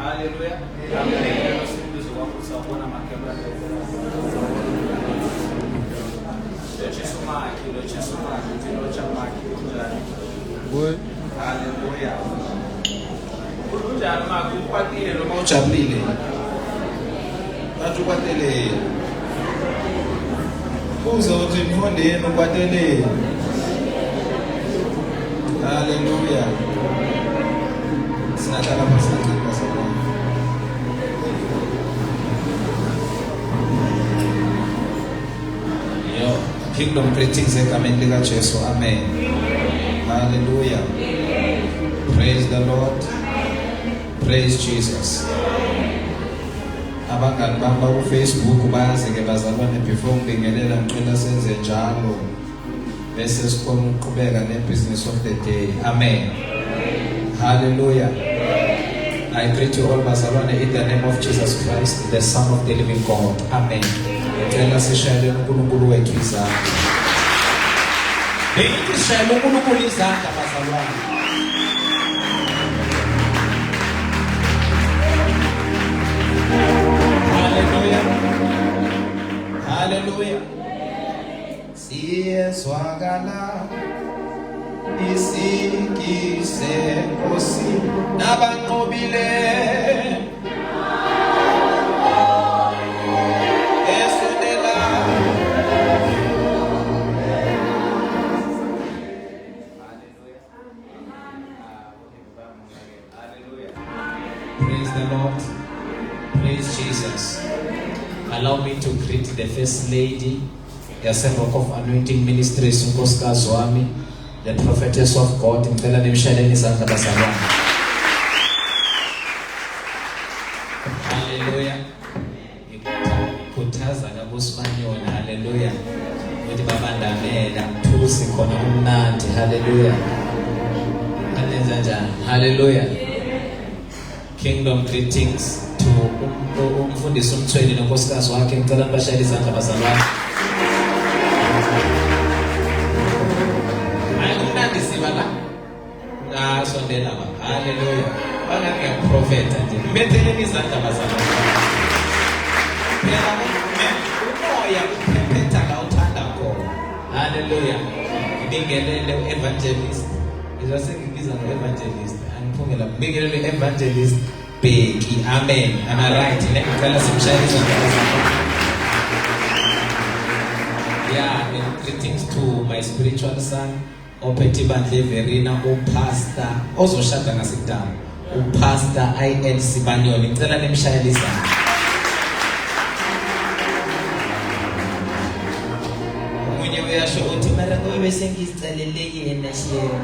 Hallelujah. Amen. Usabona makebra. Good. Hallelujah. Unjani makukwatile noma ujabulile? Bathi ukwatele. Uzothi mfondeni ukwatele. Hallelujah. Sinatala pasangika sana. Yo, kingdom greetings egameni lika Jesu. Amen. Hallelujah. Praise the Lord. Praise Jesus. Abangani bami ku Facebook bayazi ke bazalwane before ngibingelela ngicela senze njalo bese sikhona ukuqhubeka nebusiness of the day. Amen. Hallelujah. I greet you all bazalwane in the name of Jesus Christ, the Son of the living God. Amen. Ngicela sishayele uNkulunkulu wethu izandla. Bengithi shayele uNkulunkulu izandla bazalwane. Hallelujah. Siyezwakala isikise Nkosi nabanqobile esondela. Hallelujah. Praise the Lord. Praise Jesus. Allow me to greet the First Lady, the Rock of Anointing Ministries, Nkosikazi wami, the Prophetess of God. Ngicela nimshayeleni izandla bazalwane. Hallelujah. Ngikukhuthaza ngabosibanyona. Hallelujah. Ukuthi babandamela mthusi khona kumnandi. Hallelujah. Hallelujah. Kingdom greetings to umfundisi umthweni nonkosikazi wakhe. Ngicela bashayele izandla bazalwane. Ayimnandi siba la. Sondela ba. Hallelujah. Bangani ngiyaprofeta nje. Mbetheleni izandla bazalwane. Phela umoya uphephetha la uthanda khona. Hallelujah. Ngibingelele evangelist. Ngizasengibiza no-evangelist. Angiphungela ngibingelele evangelist Beki. Amen. Am I right? Ngicela simshayele izandla. Yeah, and greetings to my spiritual son, Opeti Bandle Verina, Pastor, ozoshada ngasidala, Pastor I.L. Sibanyoni. Ngicela nimshayele izandla. Munye uyasho uthi mara ngobe bese ngizicalele yena share.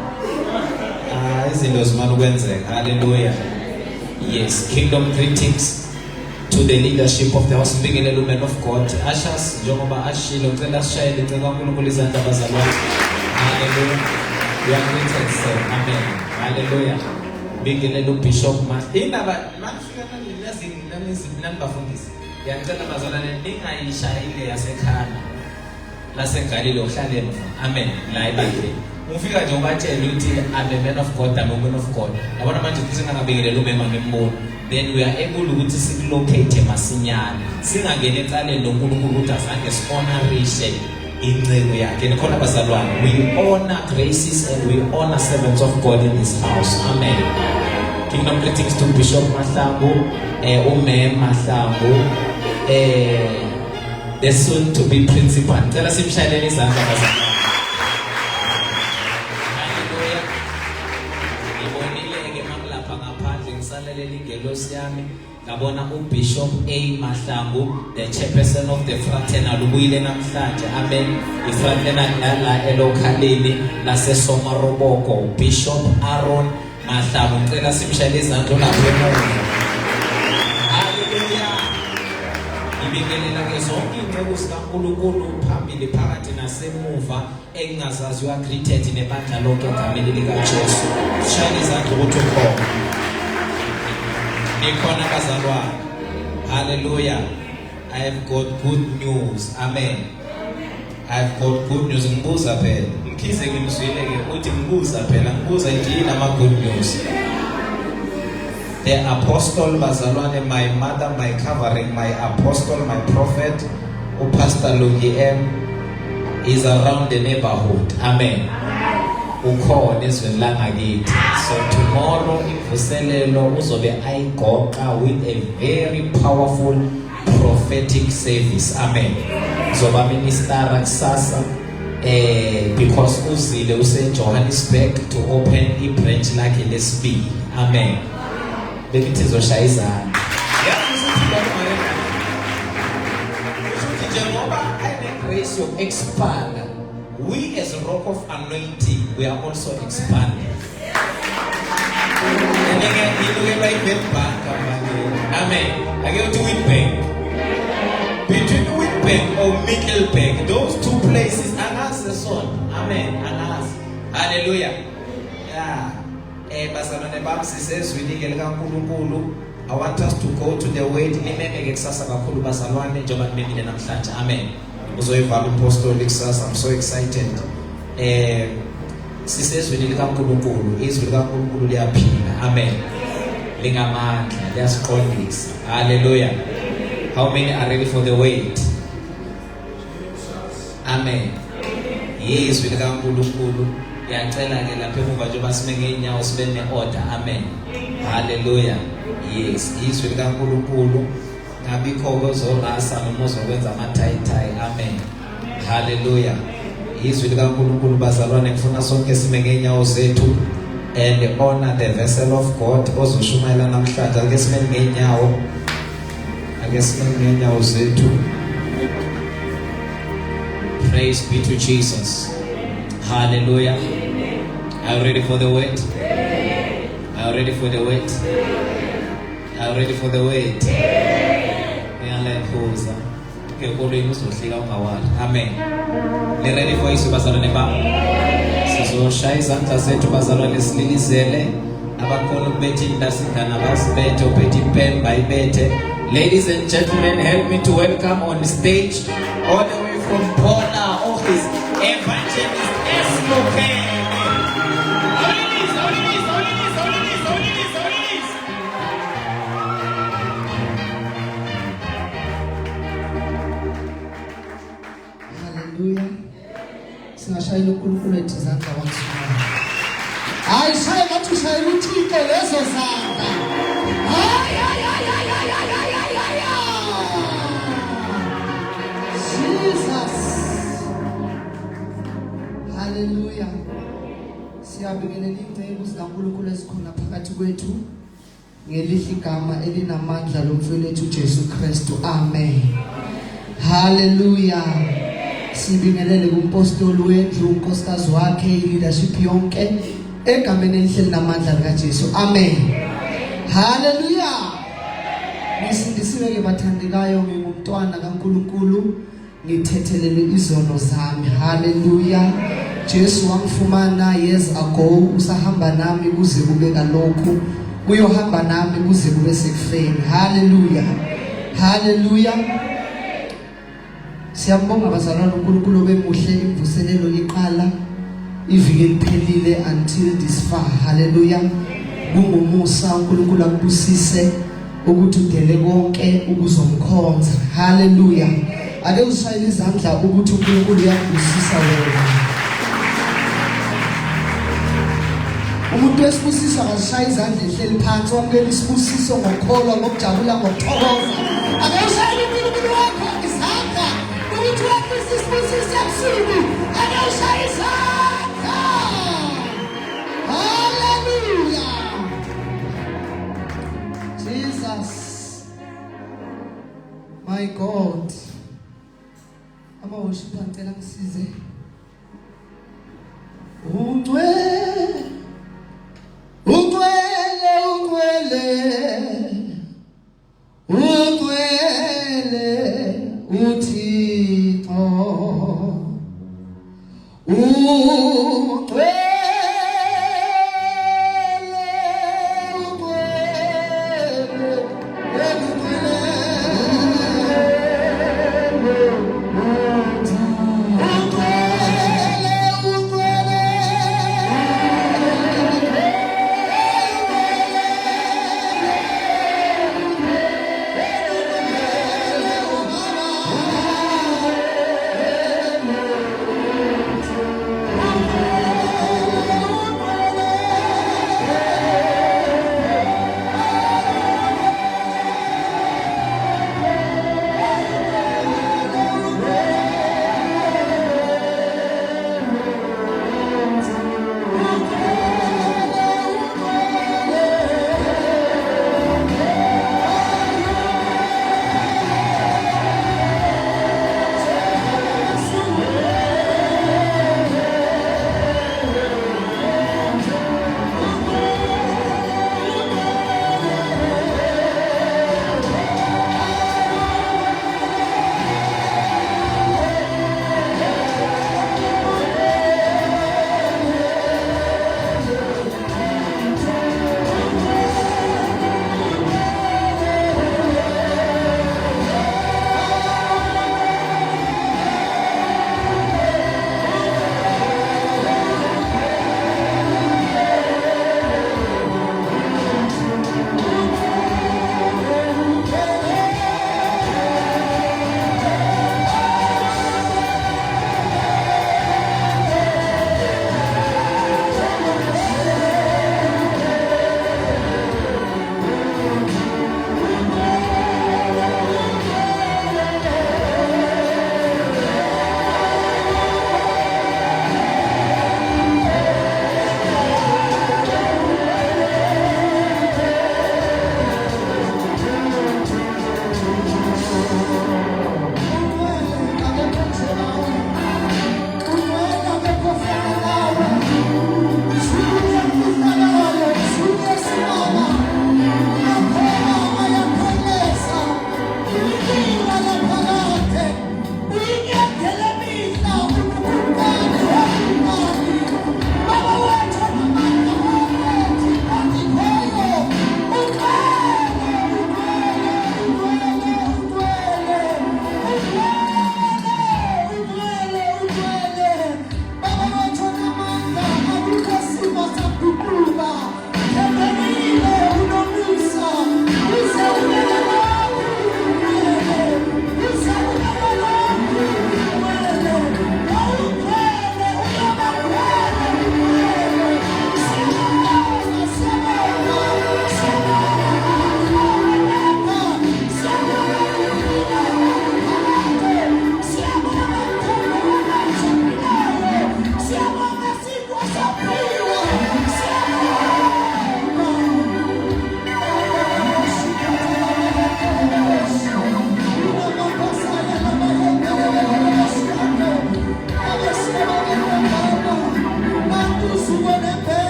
Izinto zimana ukwenzeka. Hallelujah. Yes, kingdom greetings to the leadership of the house. Mbingelele men of God. Ashas njengoba ashilo ngicela sishayele ngicela uNkulunkulu izandla bazalwane. Hallelujah. We are greeted sir. Amen. Hallelujah. Mbingelele uBishop indaba mafika nani bafundisi. Ngiyacela bazalwane ningayishayile yasekhana. Lasegalile ohlale emva. Amen. La ebeke. Ufika nje ubatshela ukuthi I'm a man of God, I'm a woman of God. Yabona manje ukuthi singabingelela umema ngemboni. Then we are able ukuthi sikulocate masinyane. Singangena ecaleni loNkulunkulu ukuthi azange sihonorishe incebo yakhe. Nikhona bazalwane. We honor graces and we honor servants of God in this house. Amen. Kingdom greetings to Bishop Mahlangu, Umem Mahlangu, the soon to be principal. Tell us simshayeleni izandla bazalwane. Ngabona uBishop A Mahlangu, the chairperson of the fraternal ubuyile namhlanje. Amen. Ifraternal la elokhalini laseSomaroboko. Bishop Aaron Mahlangu. Ngicela simshayele izandla lapho emuva. Hallelujah. Ngibingelela ke zonke inceku zikaNkulunkulu phambili phakathi nasemuva engingazazi wa greeted nebandla lonke egameni lika Jesu. Shayele izandla ukuthi ukhona. Nikhona bazalwane. Hallelujah. I have got good news. Amen. I have got good news. Ngibuza phela. Ngikhize ke ngizwile ke uthi ngibuza phela. Ngibuza nje nama good news. The apostle bazalwane, my mother, my covering, my apostle, my prophet, Pastor Lungi M, is around the neighborhood. Amen. Ukhona ezweni langakithi. So tomorrow ivuselelo uzobe ayigoqa with a very powerful prophetic service. Amen. Zoba minister kusasa because uzile use Johannesburg to open i-branch lakhe lesibili. Amen. Bekithi zoshaya izandla. Njengoba grace of expand, we as a rock of anointing, we are also expanding. And again, you look like Witbank. Amen. I go to Witbank. Between Witbank or Mikkelbank, those two places, Anas the son. Amen. Anas. Hallelujah. Yeah. Basalwane bam says we need kakhulu. I want us to go to the word. Nimeme kusasa kakhulu basalwane njengoba nimemile namhlanje. Amen. Uzoyivala apostolic sasa. I'm so excited. Sisezwe likaNkulunkulu, izwi likaNkulunkulu liyaphila. Amen. Lingamandla, liyasiqondisa. Hallelujah. How many are ready for the word? Amen. Izwi likaNkulunkulu. Ngiyacela ke lapha emuva nje basime ngeenyawo sibe ne-order. Amen. Hallelujah. Yes, izwi likaNkulunkulu. Ngabikho kozorasa noma uzokwenza ama-tie-tie. Amen. Hallelujah. Izwi likaNkulunkulu bazalwane, ngifuna sonke sime ngeenyawo zethu and honor the vessel of God ozoshumayela namhlanje. Ake sime ngeenyawo. Ake sime ngeenyawo zethu. Praise be to Jesus. Hallelujah. Are you ready for the word? Are you ready for the word? Are you ready for the word? Amen. Ni ready for isu bazalwane bam? Sizoshaya izandla zethu bazalwane sililizele. Abakhona ukubetha indasigana basibethe, uphethe ipen bayibethe. Ladies and gentlemen, help me to welcome on stage all the way from Pona office, Evangelist S.O.K. Hallelujah. Singashayela uNkulunkulu ethi izandla wakusona. Hayi shaya bathi ushayela uThixo lezo zandla. Hayi. Jesus. Hallelujah. Siyabingelela ingcebo zikaNkulunkulu esikhona phakathi kwethu ngelihle igama elinamandla lomfowethu Jesu Kristu. Amen. Hallelujah. Sibingelele kumpostoli wendlu, unkosikazi wakhe, leadership yonke egameni elihle linamandla likaJesu. Amen. Hallelujah. Ngisindisiwe ke bathandekayo, ngingumntwana kaNkulunkulu, ngithethelele izono zami. Hallelujah. Jesu wangifumana years ago, usahamba nami kuze kube kalokhu, uyohamba nami kuze kube sekufeni. Hallelujah. Hallelujah. Siyambonga bazalwane, uNkulunkulu bemuhle, imvuselelo iqala ivike liphelile until this far. Hallelujah. Kungumusa uNkulunkulu akubusise ukuthi udele konke ukuzomkhonza. Hallelujah. Ake usayile izandla ukuthi uNkulunkulu uyakubusisa wena. Umuntu wesibusiso akashaya izandla ehleli phansi, wamukela isibusiso ngokholwa, ngokujabula, ngokuthokoza. Ake usayile uNkulunkulu wakho izandla ukuthi wakubusisa isibusiso ebusuku. Ake usayile izandla. Hallelujah. Jesus. My God. Ama worship ngicela ngisize. Ungcwele uThixo.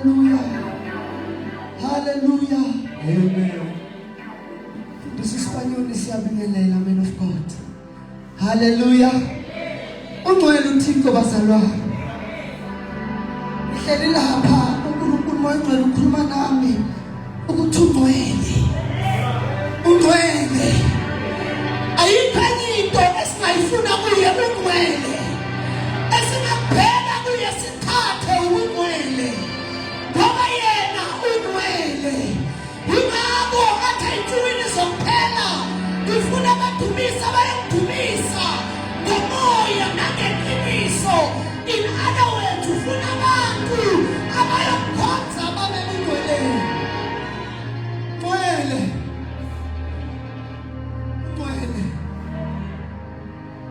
Hallelujah. Hallelujah. Amen. This is Spanyol siyabingelela, man of God. Hallelujah. Ungcwele uThixo bazalwane. Uhleli lapha uNkulunkulu moyengcwele ukhuluma nami ukuthi ungcwele. Ayikho into esingayifuna kuye ungcwele. Esingaphela kuye sithathe ungcwele. Ngoba yena ungcwele. Yingakho athi izinto zokuphela ngifuna abadumisa bayakudumisa ngomoya nangeqiniso. In other words, ufuna abantu abayokhonza babe ungcwele.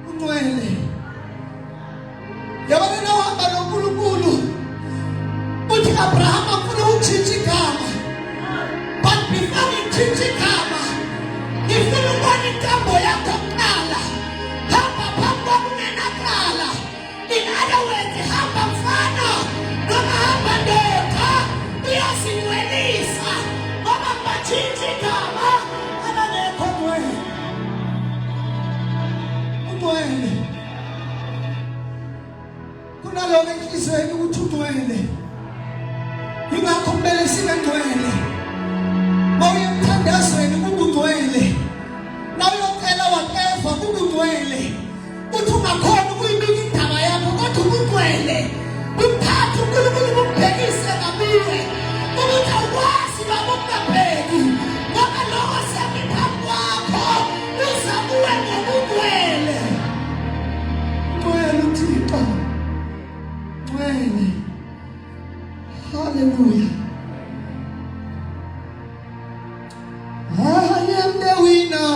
Ungcwele. Yabona nohamba noNkulunkulu uthi Abraham afuna utshintsha igama. But before utshintsha igama, ngifuna ukubona inkambo yakho kuqala. Hamba phambi kwakungenakala. In other words, hamba mfana noma hamba ndoda uyasingcwelisa ngoba batshintsha igama abangekho ungcwele. Kunaloko enhlizweni ukuthi ungcwele. Yingakho kumele sibe ngcwele. Mawuye emthandazweni kube ungcwele. Nawuyocela whatever kube ungcwele. Uthi ungakhona ukuyibika indaba yakho kodwa ungcwele. Uphathe uNkulunkulu umbhekise ngakuwe. Ukuthi awukwazi baba ukungabheki. Ngoba lokho siyaphambi kwakho uzakuwe ngobungcwele. Ungcwele uThixo. Ungcwele. Hallelujah. I am the winner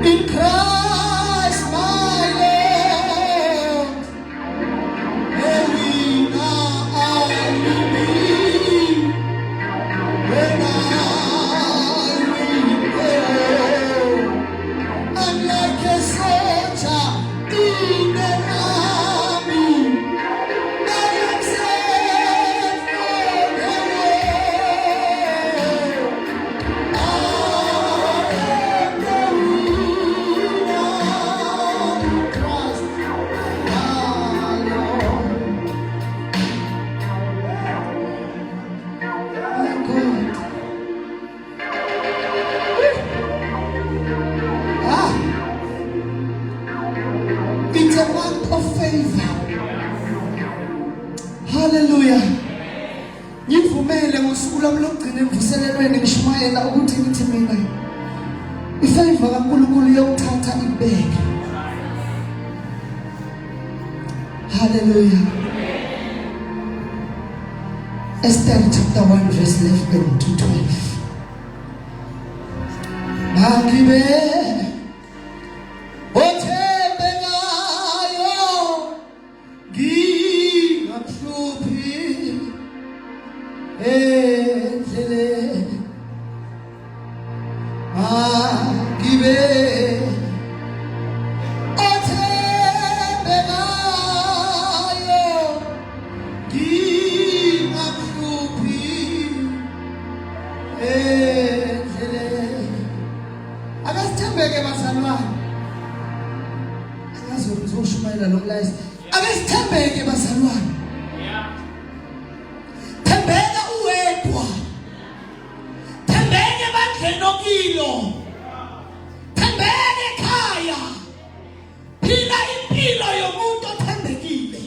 in Christ my Lord. The winner I will be when I will go. I'm like a soldier in an army. I am set for the war. I am the winner in Christ my Lord. My God. It's a month of favor. Hallelujah. Ngivumele ngosuku lami lokugcina emvuselelweni ngishumayela ukuthi ngithi mina ifavor kaNkulunkulu yokuthatha ibeke. Hallelujah. Esther chapter 1 verse 11 to 12. Nakibe othembekayo ngingamhluphi endleleni. Nakibe othembekayo ngingamhluphi endleleni. Akasithembeke bazalwane. Ngizoshumayela lo mlayezo. Akasithembeke bazalwane. Thembeka uwedwa. Thembeke bandleni okilo. Thembeke ekhaya. Phila impilo yomuntu othembekile.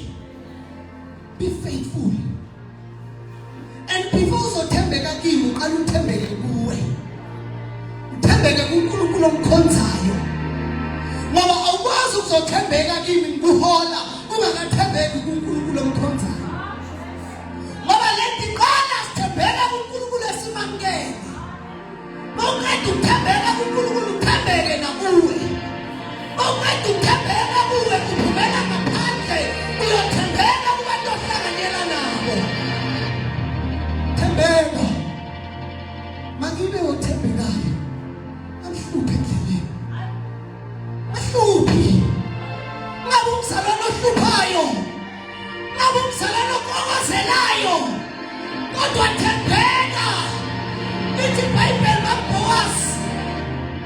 Be faithful. And before uzothembeka kimi uqala uthembeke kuwe. Uthembeke kuNkulunkulu omkhonzayo. Ngoba awukwazi ukuzothembeka kimi ngikuhola ungakathembeki kuNkulunkulu omkhonzayo. Ngoba lethi qala sithembeka kuNkulunkulu esimamkele. Mawuqeda ukuthembeka kuNkulunkulu uthembeke nakuwe. Mawuqeda ukuthembeka kuwe uphumela ngaphandle uyothembeka kubantu ohlanganyela nabo. Thembeka. Mangibe othembekayo. Amhluphe endleleni. Ngabe umzalwane ohluphayo. Ngabe umzalwane obekezelayo kodwa thembeka. Lithi iBhayibheli maBoaz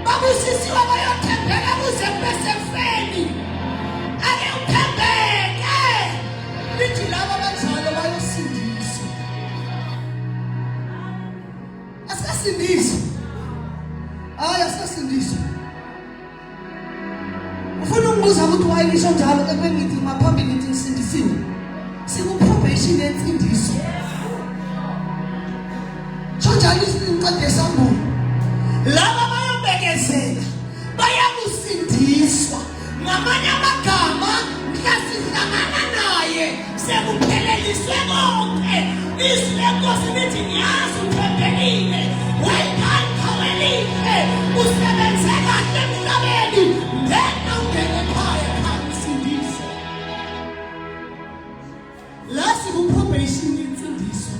babusisiwe bayothembeka kuze kube sefeni. Ake uthembeke. Lithi laba abanjalo bayosindiswa. Asasindiswa. Asasindiswa. Ufuna ukubuza ukuthi wayelisho njalo ebengithi maphambili ngithi ngisindisiwe. Sikuprobation yensindiso. Njalo isincede esambulo. Laba bayobekezela bayakusindiswa. Ngamanye amagama mhlasihlangana naye sekuphelelisiwe konke. Izwi lenkosi lithi ngiyazi uthembekile. Wayekhankhawelile. Usebenze kahle emhlabeni. Ngena ungene ekhaya kakusindiswa. La sikuprobation yensindiso.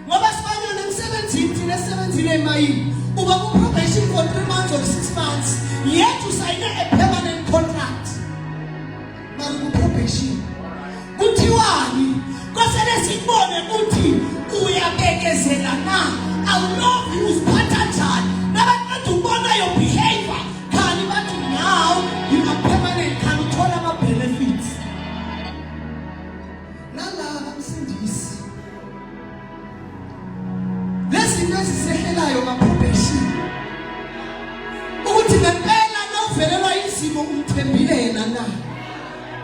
Ngoba sifanyana emsebenzini thina esebenzile emayini uba ku probation for 3 months or 6 months yet usayine a permanent contract. Manje ku probation kuthiwani kosele sibone ukuthi uyabekezela na awulovi usiphatha njani nabantu ubona your behavior khani bathi now you are permanent khani uthola ama benefits nalaba msindisi. Lezinto ezisehelayo ma-probation ukuthi ngempela nawuvelelwa izimo umthembile yena na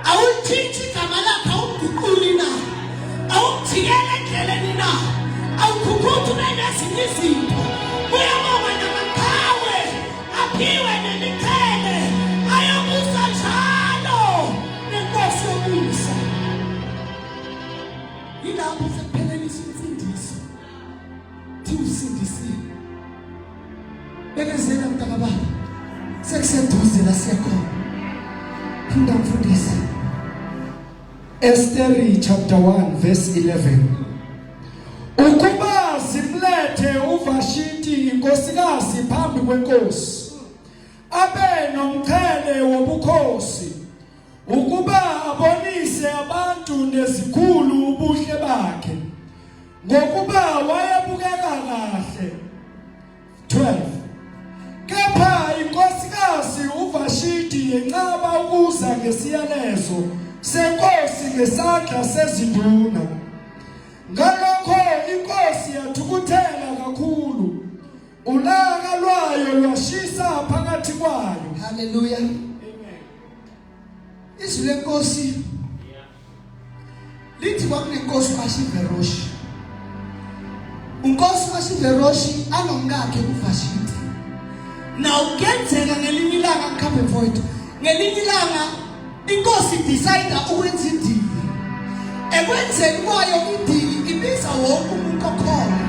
awulithinthi igama lakhe awumguquli na awumjikela endleleni na awukhukhuthu nezinye izinto uyabonga namaqhawe aphiwe nemiqhele ayobusa njalo nenkosi yobusa. Yilapho sekuphelelisa insindiso usindisiwe. Bekezela mntaka baba. Sekuseduze la siyakhona. Phinda mfundisi. Esther chapter 1 verse 11. Ukuba simlethe uVashiti inkosikazi phambi kwenkosi. Abe nomqhele wobukhosi. Ukuba abonise abantu nezikhulu ubuhle bakhe. Ngokuba wayebukeka kahle. 12. Kepha inkosikazi uVashiti yenqaba ukuza ngesiyalezo senkosi ngesandla sezinduna. Ngalokho inkosi yathukuthela kakhulu. Ulaka lwayo lwashisa phakathi kwayo. Hallelujah. Amen. Izwi lenkosi lithi kwakunenkosi kaShiveroshi. Unkosi kaShiveroshi anomkakhe uVashiti. Now kenzeka ngelinye ilanga mkhambe mfowethu. Ngelinye ilanga inkosi decide ukwenza idili. Ekwenzeni kwayo idili ibiza wonke umuntu okhona.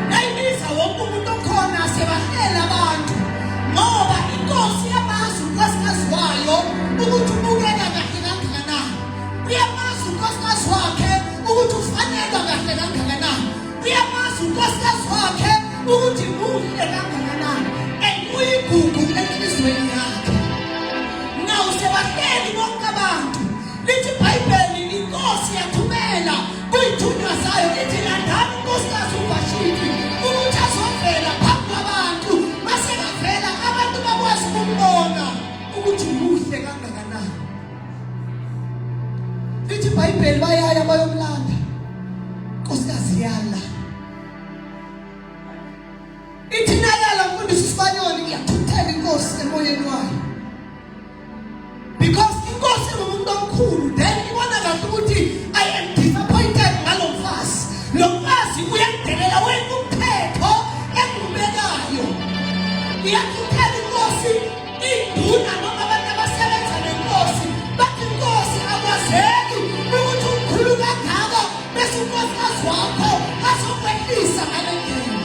Nayibiza wonke umuntu okhona sebahlela abantu. Ngoba inkosi yamazi unkosikazi wayo ukuthi ubukeka kahle kangakanani. Uyamazi unkosikazi wakhe ukuthi ufanelwa kahle kangakanani. Uyamazi unkosikazi wakhe ukuthi muhle kangakanani. Uyigugu enhlizweni yakhe. Nawu sebahleli bonke abantu. Lithi iBhayibheli inkosi yathumela kuyithunywa zayo lithi landani unkosikazi uVashiti ukuthi azovela phambi kwabantu. Mase bavela abantu bakwazi ukumbona ukuthi muhle kangakanani. Lithi iBhayibheli bayaya bayomlanda. Nkosikazi yala. Ithi nalala mfundisi Sibanyoni iyathuthela inkosi emoyeni wayo. Because inkosi ngumuntu omkhulu then ibona kahle ukuthi I am disappointed ngalo mfazi. Lo mfazi uyangidelela wena umthetho engubekayo. Iyathuthela inkosi induna noma abantu abasebenza nenkosi bathi inkosi akwazeki ukuthi umkhulu kangaka bese unkosikazi wakho azokwehlisa ngale ndlela.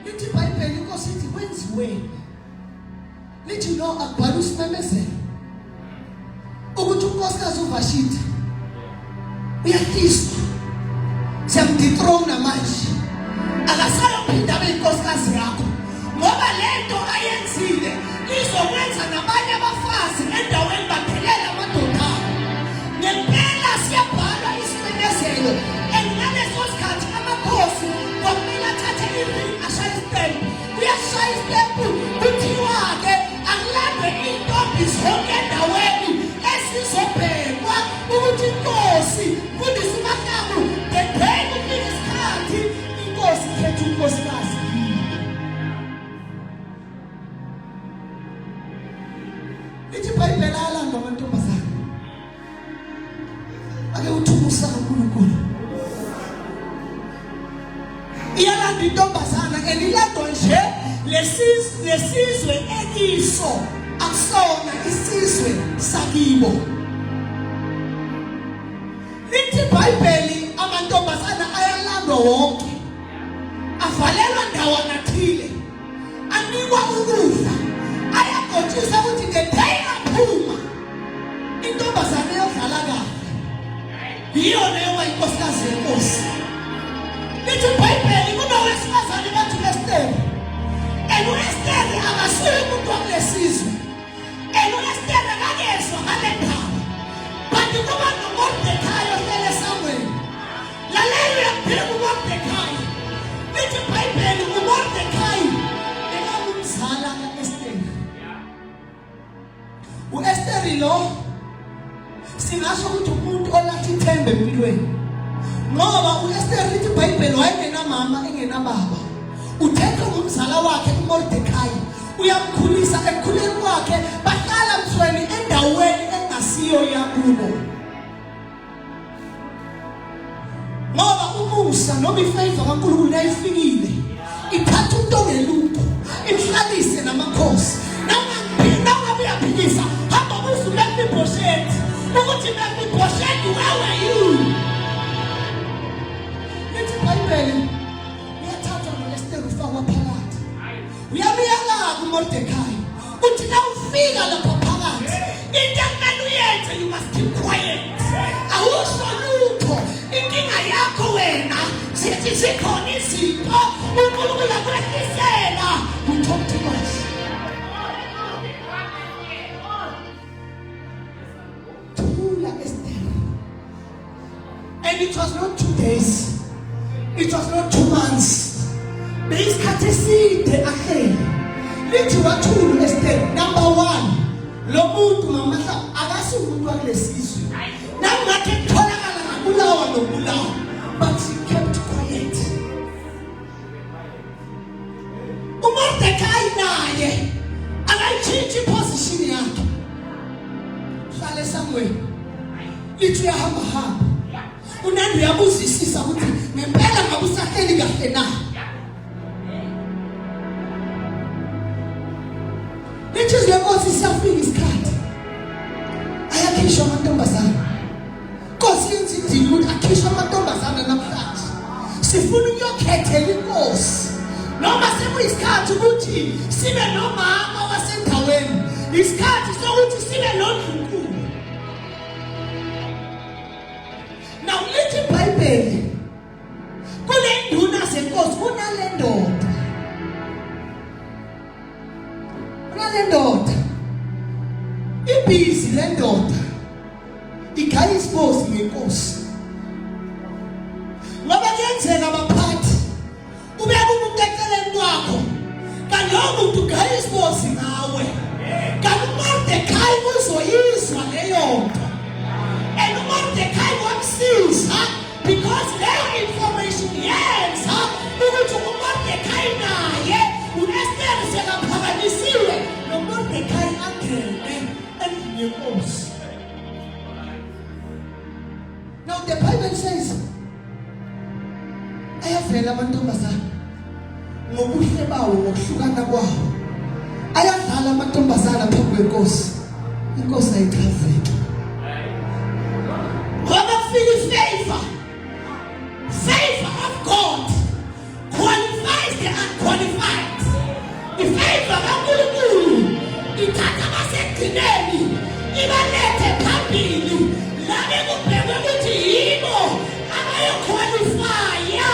Lithi iBhayibheli inkosi ithi kwenziweni. Lithi no akubhala usimemezelo ukuthi unkosikazi uVashiti uyahliswa. Siyamdethrone manje. Akasayophinda abe inkosikazi yakho. Ngoba lento ayenzile izokwenza nabanye abafazi endaweni baphelela amadoda. Ngempela siya ake uthumusa kaNkulunkulu. Iyalanda intombazana elilandwa nje lesizwe ekiso akusona isizwe sakibo. Lithi iBhayibheli amantombazana ayalandwa wonke, avalelwa ndawana thile, anikwa ukudla, ayagotshisa ukuthi ngeday aphuma intombazana yodlala kahle. Yiyo leyo inkosikazi yenkosi. Lithi iBhayibheli kunowesifazane bathi uEsteri, uEsteri akasuye umuntu wakulesizwe, uEsteri akakezwa ngale ndaba, kanti kuba noMordecai ohlele esangweni. Lalela uyaphila uMordecai. Lithi iBhayibheli uMordecai bekangumzala kaEsteri. uEsteri lo singasho ukuthi umuntu olathi ithembe empilweni, ngoba uEsteri lithi iBhayibheli wayengenamama engenababa. Uthethwa ngumzala wakhe uMordecai, uyamkhulisa. Ekukhuleni kwakhe bahlala mthweni endaweni engasiyo yakubo, ngoba umusa noma ifavor kaNkulunkulu yayifikile ithatha umuntu ongelutho imhlalise namakhosi. Nangabe uyaphikisa hamba buze uMephibosheth ukuthi Mephibosheth, where were you? Lithi iBhayibheli uyathatha noEsteri ufakwa phakathi, uyabuyela kuMordecai uthi na ufika lapha phakathi into ekumele uyenze, you must keep quiet. Awusho lutho, inkinga yakho wena sithi zikhona izinto uNkulunkulu akulehlisela. You talk too much. And it was not 2 days, it was not 2 months. Beyisikhathi eside ahlele. Lithi wathula uEsteri. Number 1, lo muntu mamahla akasi umuntu wakulesizwe. Nangathi etholakala ngabulawa nobulawa, but she kept quiet. uMordecai naye akayitshintshi iposition yakhe, hlale esangweni. Lithi uyahamba hamba, unandi uyabuzisisa ukuthi ngempela ngabe usahleli kahle na. Lithi lenkosi siyafika isikhathi ayakhishwa amantombazana. Inkosi yenza idili ukuthi akhishwe amantombazana namhlanje. Sifuna ukuyokhethela inkosi, noma sekuyisikhathi ukuthi sibe nomama wasendaweni, isikhathi sokuthi sibe noNdlunkulu. Now lithi iBhayibheli kule nduna zenkosi kunale ndoda. Kunale ndoda ibhizi le ndoda ikhaya isibozi ngenkosi. Ngoba kuyenzeka baphathi ubeka umuntu eceleni kwakho, kanti lowo muntu ukhaya isibozi ngawe, kanti uMordecai uzoyizwa leyo nto. And Mordecai wamsiza because leyo information yenza ukuthi uMordecai naye uEsteri sekaphakanyisiwe, noMordecai angene endlini yenkosi. Now the Bible says ayavela amantombazana ngobuhle bawo ngokuhlukana kwawo, ayadlala amantombazana phambi kwenkosi. Inkosi ayichazeke. Favor of God qualifies the unqualified. The favor of kaNkulunkulu ithatha abasekugcineni ibalethe phambili, labe kubhekwe ukuthi yibo abayoqualifya,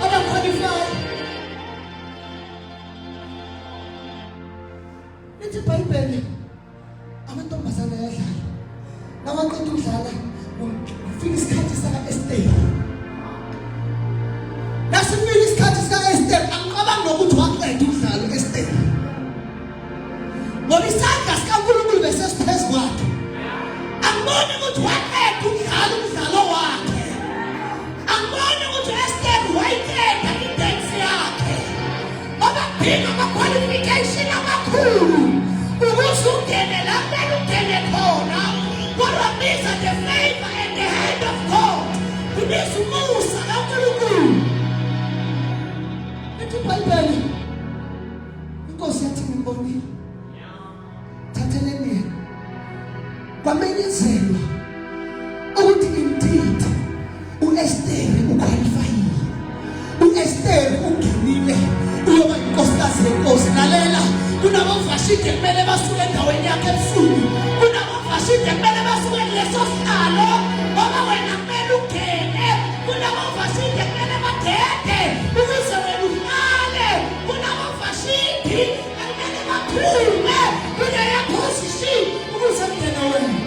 abaqualify. Lithi iBhayibheli amantombazana ayadlala. Nawaqeda ukudlala kufika isikhathi sakaEsteri. Nasifika isikhathi sakaEsteri, angicabangi nokuthi waqeda ukudlala uEsteri, ngoba isandla sikaNkulunkulu besesiphezu kwakhe. Angiboni ukuthi waqeda ukudlala umdlalo wakhe, angiboni ukuthi uEsteri wayiqeda idance yakhe, ngoba kudinga ama-qualification amakhulu ukuze ungene la kumele ungene khona. Kodwa biza the favor and the hand of God. ukuthi indeed uEsther uqualified. uEsther ungenile uyoba inkosikazi yenkosi. Lalela, kunabavashidi kumele basuke endaweni yakhe ebusuku. Kunabavashidi kumele basuke kuleso sihlalo ngoba wena kumele ungene. Kunabavashidi kumele badede ukuze wena uhlale. Kunabavashidi kumele baphume kuleyo position ukuze ungene wena.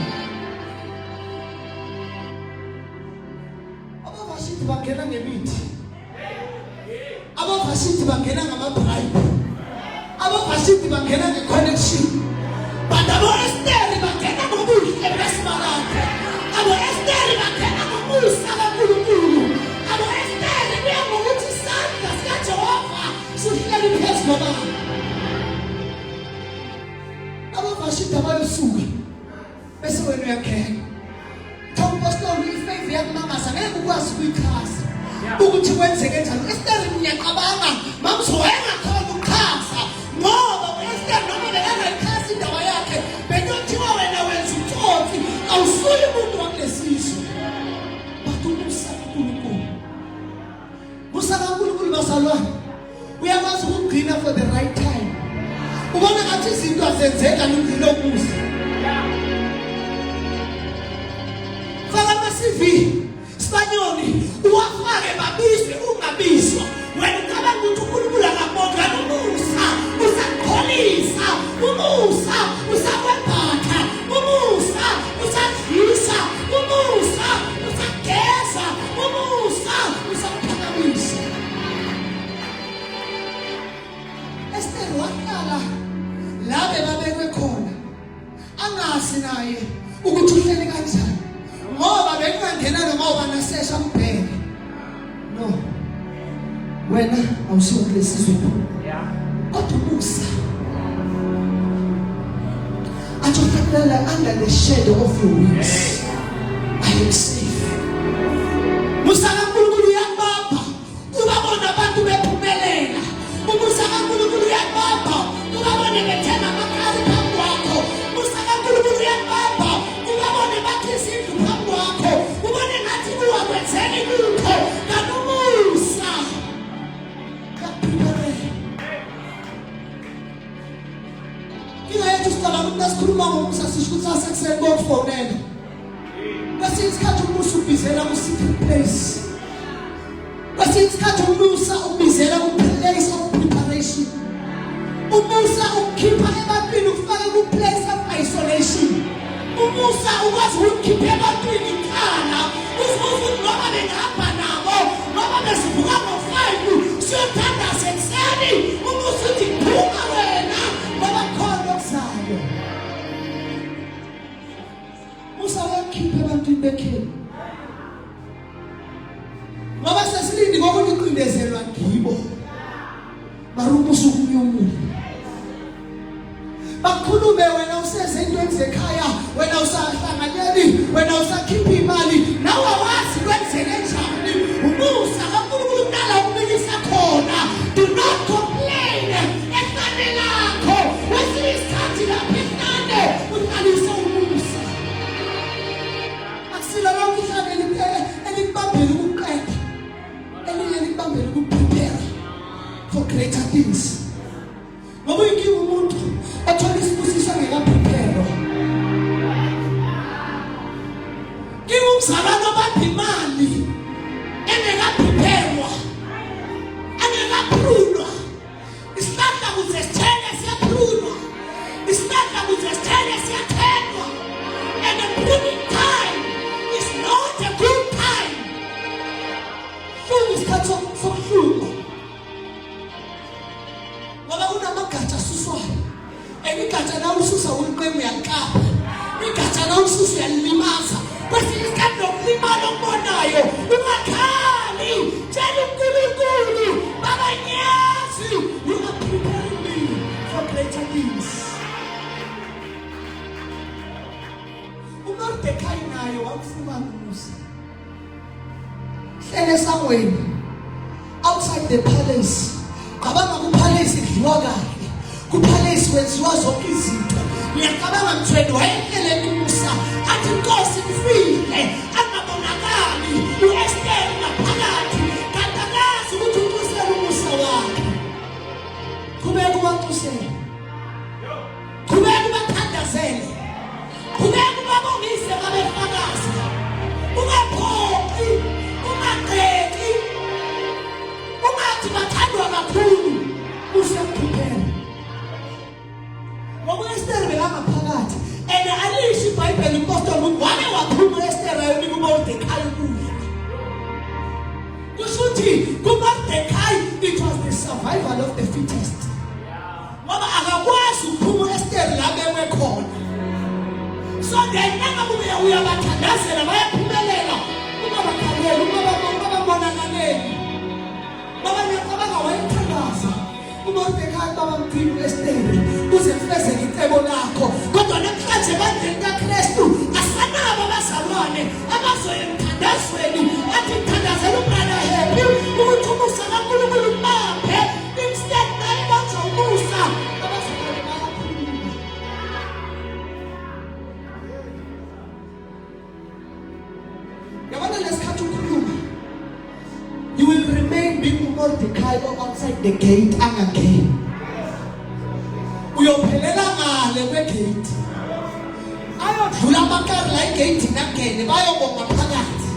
Abavashidi bangena ngemithi. Abavashidi bangena ngamabribe. Abavashidi bangena ngeconnection. But abo-Esther bangena ngobuhle besimaraga. Abo-Esther bangena ngomusa kaNkulunkulu. Abo-Esther kuya ngokuthi isandla sikaJehova sihleli phezu kwabo. Abavashidi abayosuka bese wena uyakhela. Pastor, ifavor yakumamasa ngeke ukwazi ukuyichaza ukuthi kwenzeke njani. Esther ngiyaqabanga mamzoyenga khona ukuchaza ngoba uEsther noma bekangayikhazi indaba yakhe bekuthiwa wena wenza utsotsi awusuyi umuntu wakulesizwe. Bathumusa uNkulunkulu. Musa kaNkulunkulu bazalwane uyakwazi ukugcina for the right time. Ubona ngathi izinto azenzeka ngindlela okuhle. CV Spanyoli uwafake babizwe ungabizwa wena ucabanga ukuthi uNkulunkulu akabonga umusa usakholisa umusa usakwembatha umusa usadlisa umusa usageza umusa usaphakamisa. Esther wahlala la bebabekwe khona angazi naye ukuthi uhleli kanjani ngoba bekungangena noma ubanasesha mbheke. No, wena awusuka kulesizwe kodwa Musa athothela under the shadow of your wings I am safe. Musa kaNkulunkulu uyabapha ubabona abantu bephumelela. Musa kaNkulunkulu uyabapha ubabona bethena amakari phambi kwakho. Musa kaNkulunkulu uyabapha ubabona bathi izindlu phambi kwakho. Ubone ngathi kuwakwenzeni lutho kaNumusa. Kingayethu sicabanga ukuthi asikhuluma ngomusa sisho ukuthi asekuseni kokufonela. Kwesinye isikhathi umusa ubizela ku-secret place. Kwesinye isikhathi umusa ubizela ku-place of preparation. Umusa ukukhipha ebantwini ukufaka ku-place of isolation. Umusa ukwazi ukukhipha ebantwini ikhala uzibuza noma bengahamba nabo noma besivuka ngo-5 siyothandaza ekuseni. Umusa uthi phuma wena ngoba khona okuzayo. Musa wakhipha ebantwini bekheli ngoba sesilindi ngokuthi iqindezelwa ngibo. Barumusa ukunyumula bakhulume wena useze intweni zekhaya, wena usahlanganyeli, wena usakhipha imali nawe wazi kwenzeke njani. Umusa kaNkulunkulu kudala ukumikisa khona. Do not complain. Ekhane lakho wesinye isikhathi lapho ekhane uqalisa umusa. Akusilo lonke ihlane elikubambela ukuqeda, elinye likubambela ukuprepare for greater things. Ngoba inkinga umuntu athola isibusiso ngekaprepare. Ngingumzalwane obamba imali engekapreparwa, engekaprunwa. Isihlahla kuze sithele siyaprunwa, isihlahla kuze sithele siyathengwa. And the pruning time is not a good time. Hlungu isikhathi sokuhlungwa ngoba kunamagatsha asuswayo. Igatsha na ususa uliqembu yakapa, igatsha na ususa uyalimaza. Kwesinye isikhathi nokulimala okubonayo ungakhali. Tshela uNkulunkulu Baba ngiyazi you are preparing me for greater things. uMordecai naye wakufuna umusa. Hlele esangweni outside the palace. Cabanga ku-palace kudliwa kahle, ku-palace kwenziwa zonke izinto. Ngiyacabanga mthweni wayehlele Musa athi Nkosi ngifile uyabathandazela bayaphumelela ungabakhaleli ungababonakaleli baba ngiyacabanga wayethandaza uMordecai baba mkhulu Esteri kuze kufezeke icebo lakho kodwa namhlanje bandleni kaKristu asanabo abazalwane abazoyemthandazweni athi thandazela umntana happy ukuthi umusa kaNkulunkulu maphe instead naye bazomusa abazalwane bayakhuluma. Yabona lesikhathi ukhuluma you will remain being Mordecai outside the gate angangeni uyophelela ngale kwegate ayodlula amakari la igate ngangene bayobonga phakathi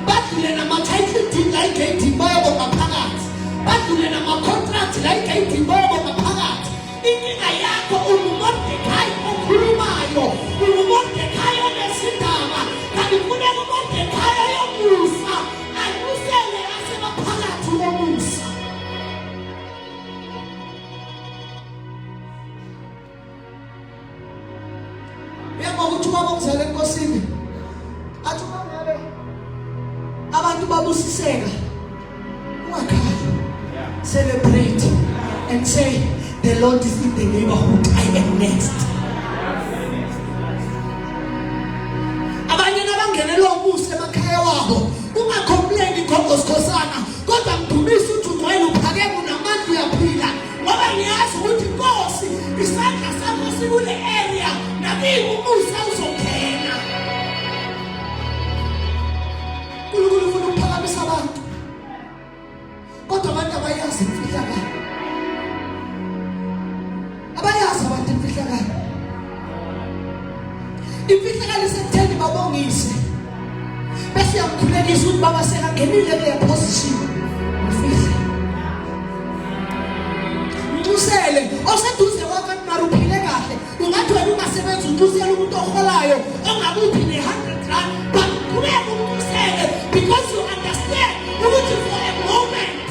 badlule nama-title deed la igate bayobonga phakathi badlule nama-contract la igate bayobonga phakathi inkinga yakho unguMordecai okhulumayo unguMordecai onesindaba kanti kufuneka uMordecai ayomusa ayibusele asemaphakathi womusa. Ukuthi ubaba ongizale enkosini athi ngabe abantu babusiseka ungakhali celebrate and say the Lord is in the neighborhood I am next. Abanye nabangenelwa ubuso emakhaya wabo ungacomplain ngogosikhosana kodwa mdumisa uthi ungcwele uphakeme unamandla uyaphila ngoba ngiyazi ukuthi Nkosi isandla sakho sikule area nabi umusa uzophela. uNkulunkulu ufuna ukuphakamisa abantu kodwa abantu abayazi imfihlakalo abayazi abantu imfihlakalo isekutheni babongise bese yamkhulekisa ukuthi baba sekangenile kule position ufihle usele oseduze kwakho naruphile kahle ungathi wena ungasebenza utusela umuntu oholayo ongakuphi ne100 rand but kubeka umusele because you understand ukuthi for a moment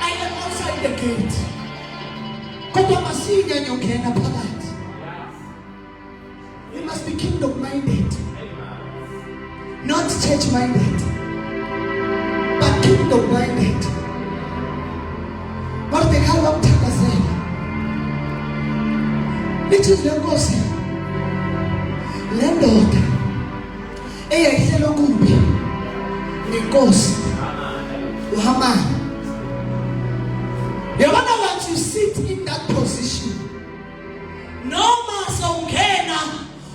I am outside the gate kodwa masinya nyongena phakathi. You must be kingdom minded not church minded but kingdom minded. Mordecai wamthakazela lithi lenkosi le ndoda eyayihlela kubi nenkosi uHaman. Yabona once you sit in that position noma sawungena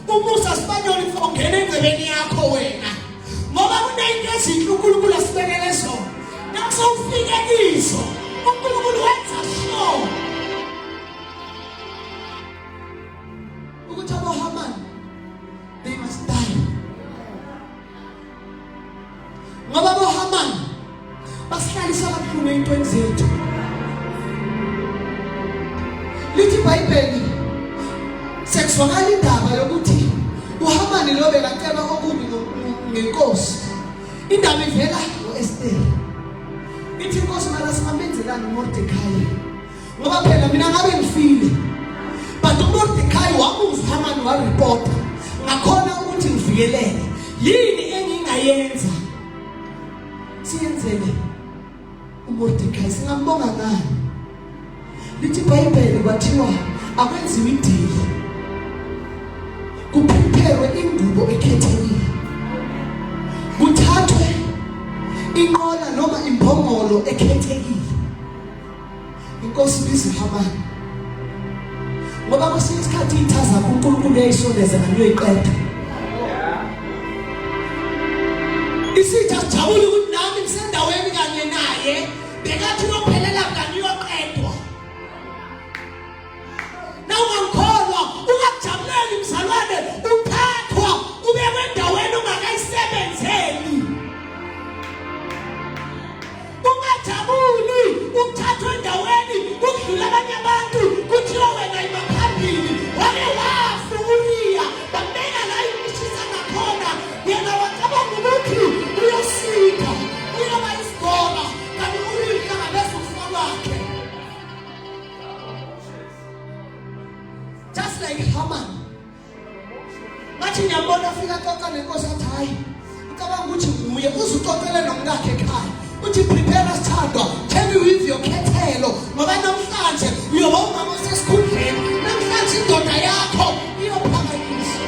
umusa sibanyoni ongena engcebeni yakho wena ngoba kunento ezinhle uNkulunkulu asibekele zona nakusawufike kizo uNkulunkulu wenza sure ukuthi aboHaman they must die ngoba aboHaman basihlalisa kakhulu ey'ntweni zethu. Lithi iBhayibheli sekuzwakala indaba yokuthi uHaman lo bekacela okubi ngenkosi indaba ivela ngoEsteri. Ithi inkosi mara singamenzela uMordecai ngoba phela mina ngabe ngifile but uMordecai wabuza uHaman wareport ngakhona ukuthi ngivikeleke yini engingayenza siyenzele uMordecai singambonga ngani. Lithi iBhayibheli kwathiwa akwenziwe idili kuphepherwe ingubo ekhethekile kuthathwe inqola noma imbongolo ekhethekile inkosi bizi uHaman ngoba kwesinye isikhathi ithaza kuNkulunkulu eyisondeza naniyoyiqeda isithi ajabule ukuthi nami ngisendaweni kanye naye bekathi uyophelela kanye uyoqedwa. Nawungakholwa ungajabulela mzalwane uphathwa ubekwe endaweni ungakayisebenzeli ungajabuli uthathwa endaweni ukudlula abanye abantu kuthiwa wena imaphambili wake wafa uLiya bambeka la imishisa ngakhona yena wacabanga ukuthi uyosika uyoba isigoba kanti uLiya ngabese uze uxoxele nomkakhe ekhaya uthi prepare Sithandwa, tell you if your kethelo ngoba namhlanje uyoba umama osesikhundleni, namhlanje indoda yakho iyophakanyiswa.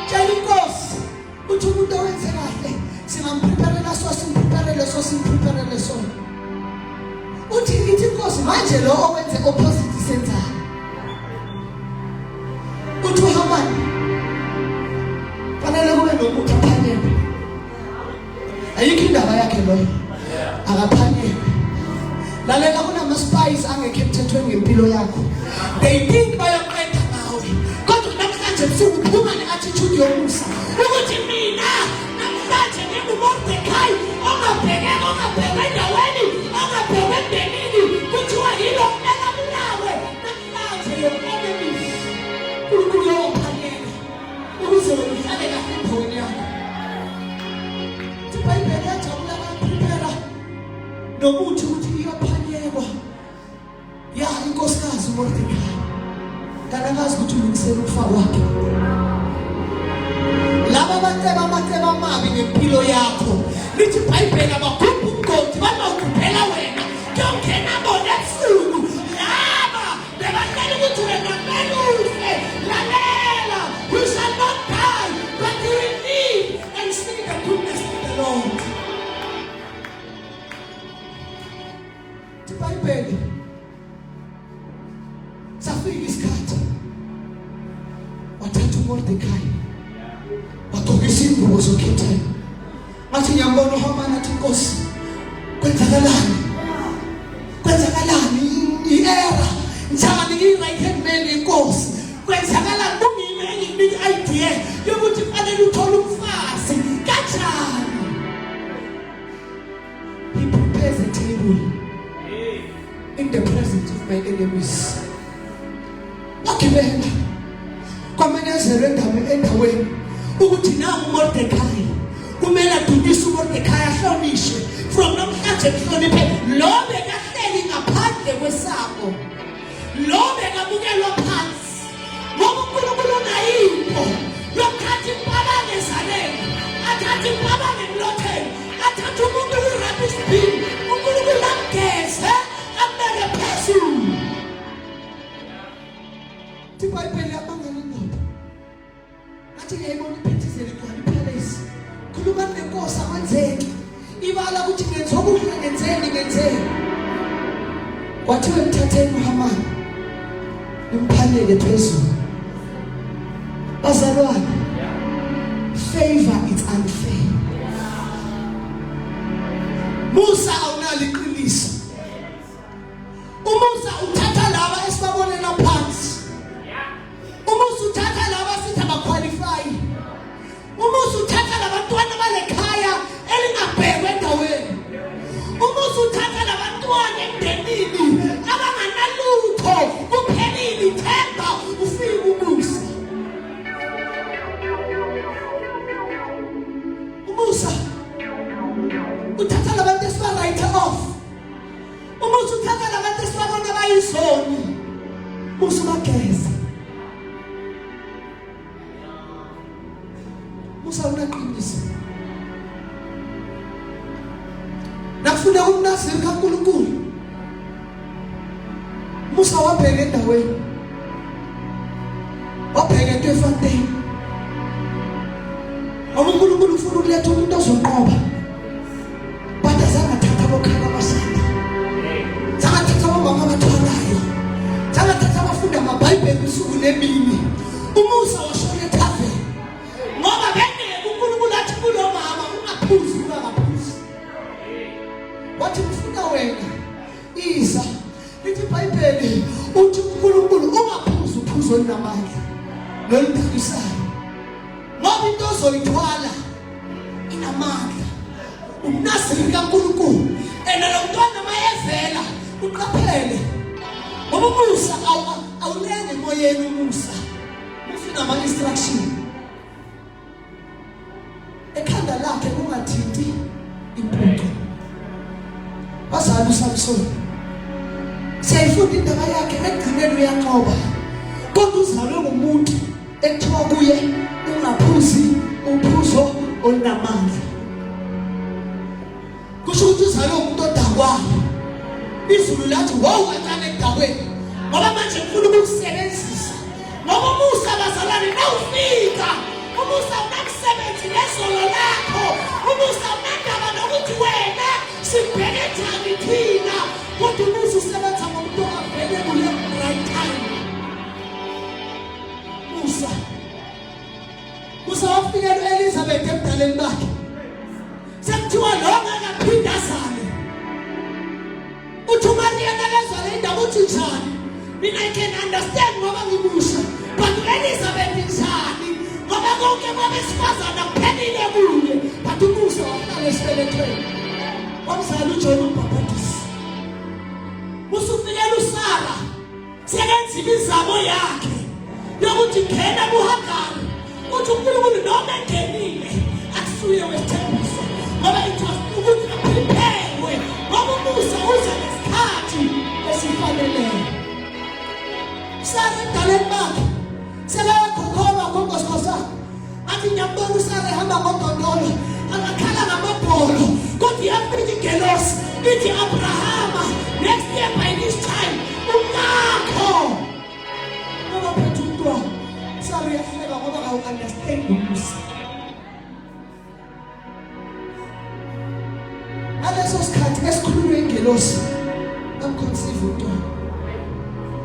Tshela inkosi uthi umuntu owenze kahle singampreparela simpreparele so. Uthi ithi inkosi manje lo owenze opposite senzani. Uthi uHamani fanele kube nomuntu aphanyelwe. Ayikho indaba yakhe loyo. Akaphanyelwe. Lalela kunama spies angekho emthethweni ngempilo yakho. They think bayaqeda ngawe. Kodwa namhlanje busuku uphuma ne-attitude yomusa. Ukuthi mina namhlanje nginguMordecai ongabheke endaweni, ongabheke emndenini. Kuthiwa yilo elabulawe namhlanje your enemies. UNkulunkulu uyophanyela ukuze uhlale kahle endlini yakho. iBhayibheli yajabula baprepare nomuthi ukuthi iyophanyekwa. Ya inkosikazi uMordecai kanakazi ukuthi ulungisela ukufa kwakhe. Laba baceba amaceba amabi ngempilo yakho. Lithi iBhayibheli abagubha umgodi bazokhuphela wena. Kuyongena bona ebusuku. Laba bebatshela ukuthi wena kumele lalela. You shall not die, but you will live and see the goodness of the Lord. iBhayibheli safika isikhathi wathatha uMordecai wagqokisa ingubo zokhethelo. Wathi ngiyambona uHamani athi inkosi kwenzakalani i-era njani i-right hand man inkosi kwenzakalani kungime nginika idea yokuthi kufanele uthole umfazi kanjani. He prepares a table in the presence of my enemies. Wakibela kwamenyezelwe endaweni ukuthi nangu uMordecai kumele adudise uMordecai ahlonishwe. From namhlanje kuhloniphe lo bekahleli ngaphandle kwesango, lo bekabukelwa phansi ngoba uNkulunkulu unayipho yokuthatha impabanga ezaleni, athatha impabanga emlotheni, athatha umuntu kwi-rubbish bin, uNkulunkulu amgeze ambeke phezulu. iBhayibheli yabangela indoda athi ngiyayibona iphethizela igcwala iphalesi. Khuluma nenkosi akwenzeki ibala ukuthi ngenza okuhle ngenzeni. Kwathiwa emthatheni uHamani imphalele phezulu. Bazalwane, favor is unfair. Musa awunalo iqiniso. Umusa uthatha laba esibabonela phansi. Umusa uthatha laba sithi abaqualify. Umusa uthatha labantwana balekhaya elingabhekwe endaweni. Umusa uthatha labantwana emndenini abanganalutho kuphelile ithemba ufika umusa. Umusa uthatha labantu esibawrite off. Umusa uthatha labantu esibabona bayizoni. Umusa ubageza. Musa unaqinisa. Nakufuna umnaziri kaNkulunkulu. Musa wabheka endaweni. Wabheka into efontein. uNkulunkulu ufuna ukuletha umuntu ozonqoba. Batha zangathatha bokhaya abasanda. Zangathatha omama abathwalayo. Zangathatha abafunda amaBhayibheli usuku nemini. Umusa washona ethaveni. Ngoba uNkulunkulu athi kulo mama ungaphuzi ungaphuzi. Wathi ufuna wena iza. Lithi iBhayibheli uthi uNkulunkulu ungaphuzi uphuzo namandla nolundakisayo. Ngoba into ozoyithwala inamandla. Umnaziri kaNkulunkulu lo mntwana mayevela uqaphele. Ngoba umusa awulenge emoyeni umusa. Ufuna ama-instruction. Ekhanda lakhe kungathinti impuco. Bazali uSamson siyayifunda indaba yakhe ekugcineni uyanqoba. Kodwa uzalwe ngumuntu ekuthiwa kuye ungaphuzi uphuzo onamandla. Kusho ukuthi uzalo umuntu odakwayo. Izulu lathi wow kancane edakweni. Ngoba manje ufuna ukusebenzisa. Ngoba umusa bazalwane nawufika. Umusa unakusebenzi nesolo lakho. Umusa unandaba nokuthi wena sibheke njani thina. Kodwa umusa usebenza ngomuntu ovele kule right time. Musa wafika Elizabeth emdaleni bakhe. Sekuthiwa lo ngakaphinda azale. Uthi uMaria nakezwa le ndaba uthi njani? Mina I can understand ngoba ngimusha. But Elizabeth njani? Ngoba konke kwabesifazana kuphelile kuye. But umusa wahlala esibelethweni. Wamzala uJohn uMbhapatisi. Musa ufikela uSara. Sekenza imizamo yakhe. Yokuthi ngena kuHagari. Uthi uNkulunkulu noma engenile akusuye wethembiso. Ngoba ithiwa ukuthi aphiphekwe. Ngoba umusa uza nesikhathi esifaneleyo. Sara emdaleni bakhe sebekhokhoma ngonkosazana. Athi nyambona uSara ehamba ngodondolo. Akakhala ngamabholo. Kodwa yafika ingelosi. Ithi Abrahama, next year by this time umakho. Ngoba phethe umntwana. Sara uyahleka ngoba awuunderstand umusa. Aleso sikhathi esikhululwe ingelosi amconceive umntwana.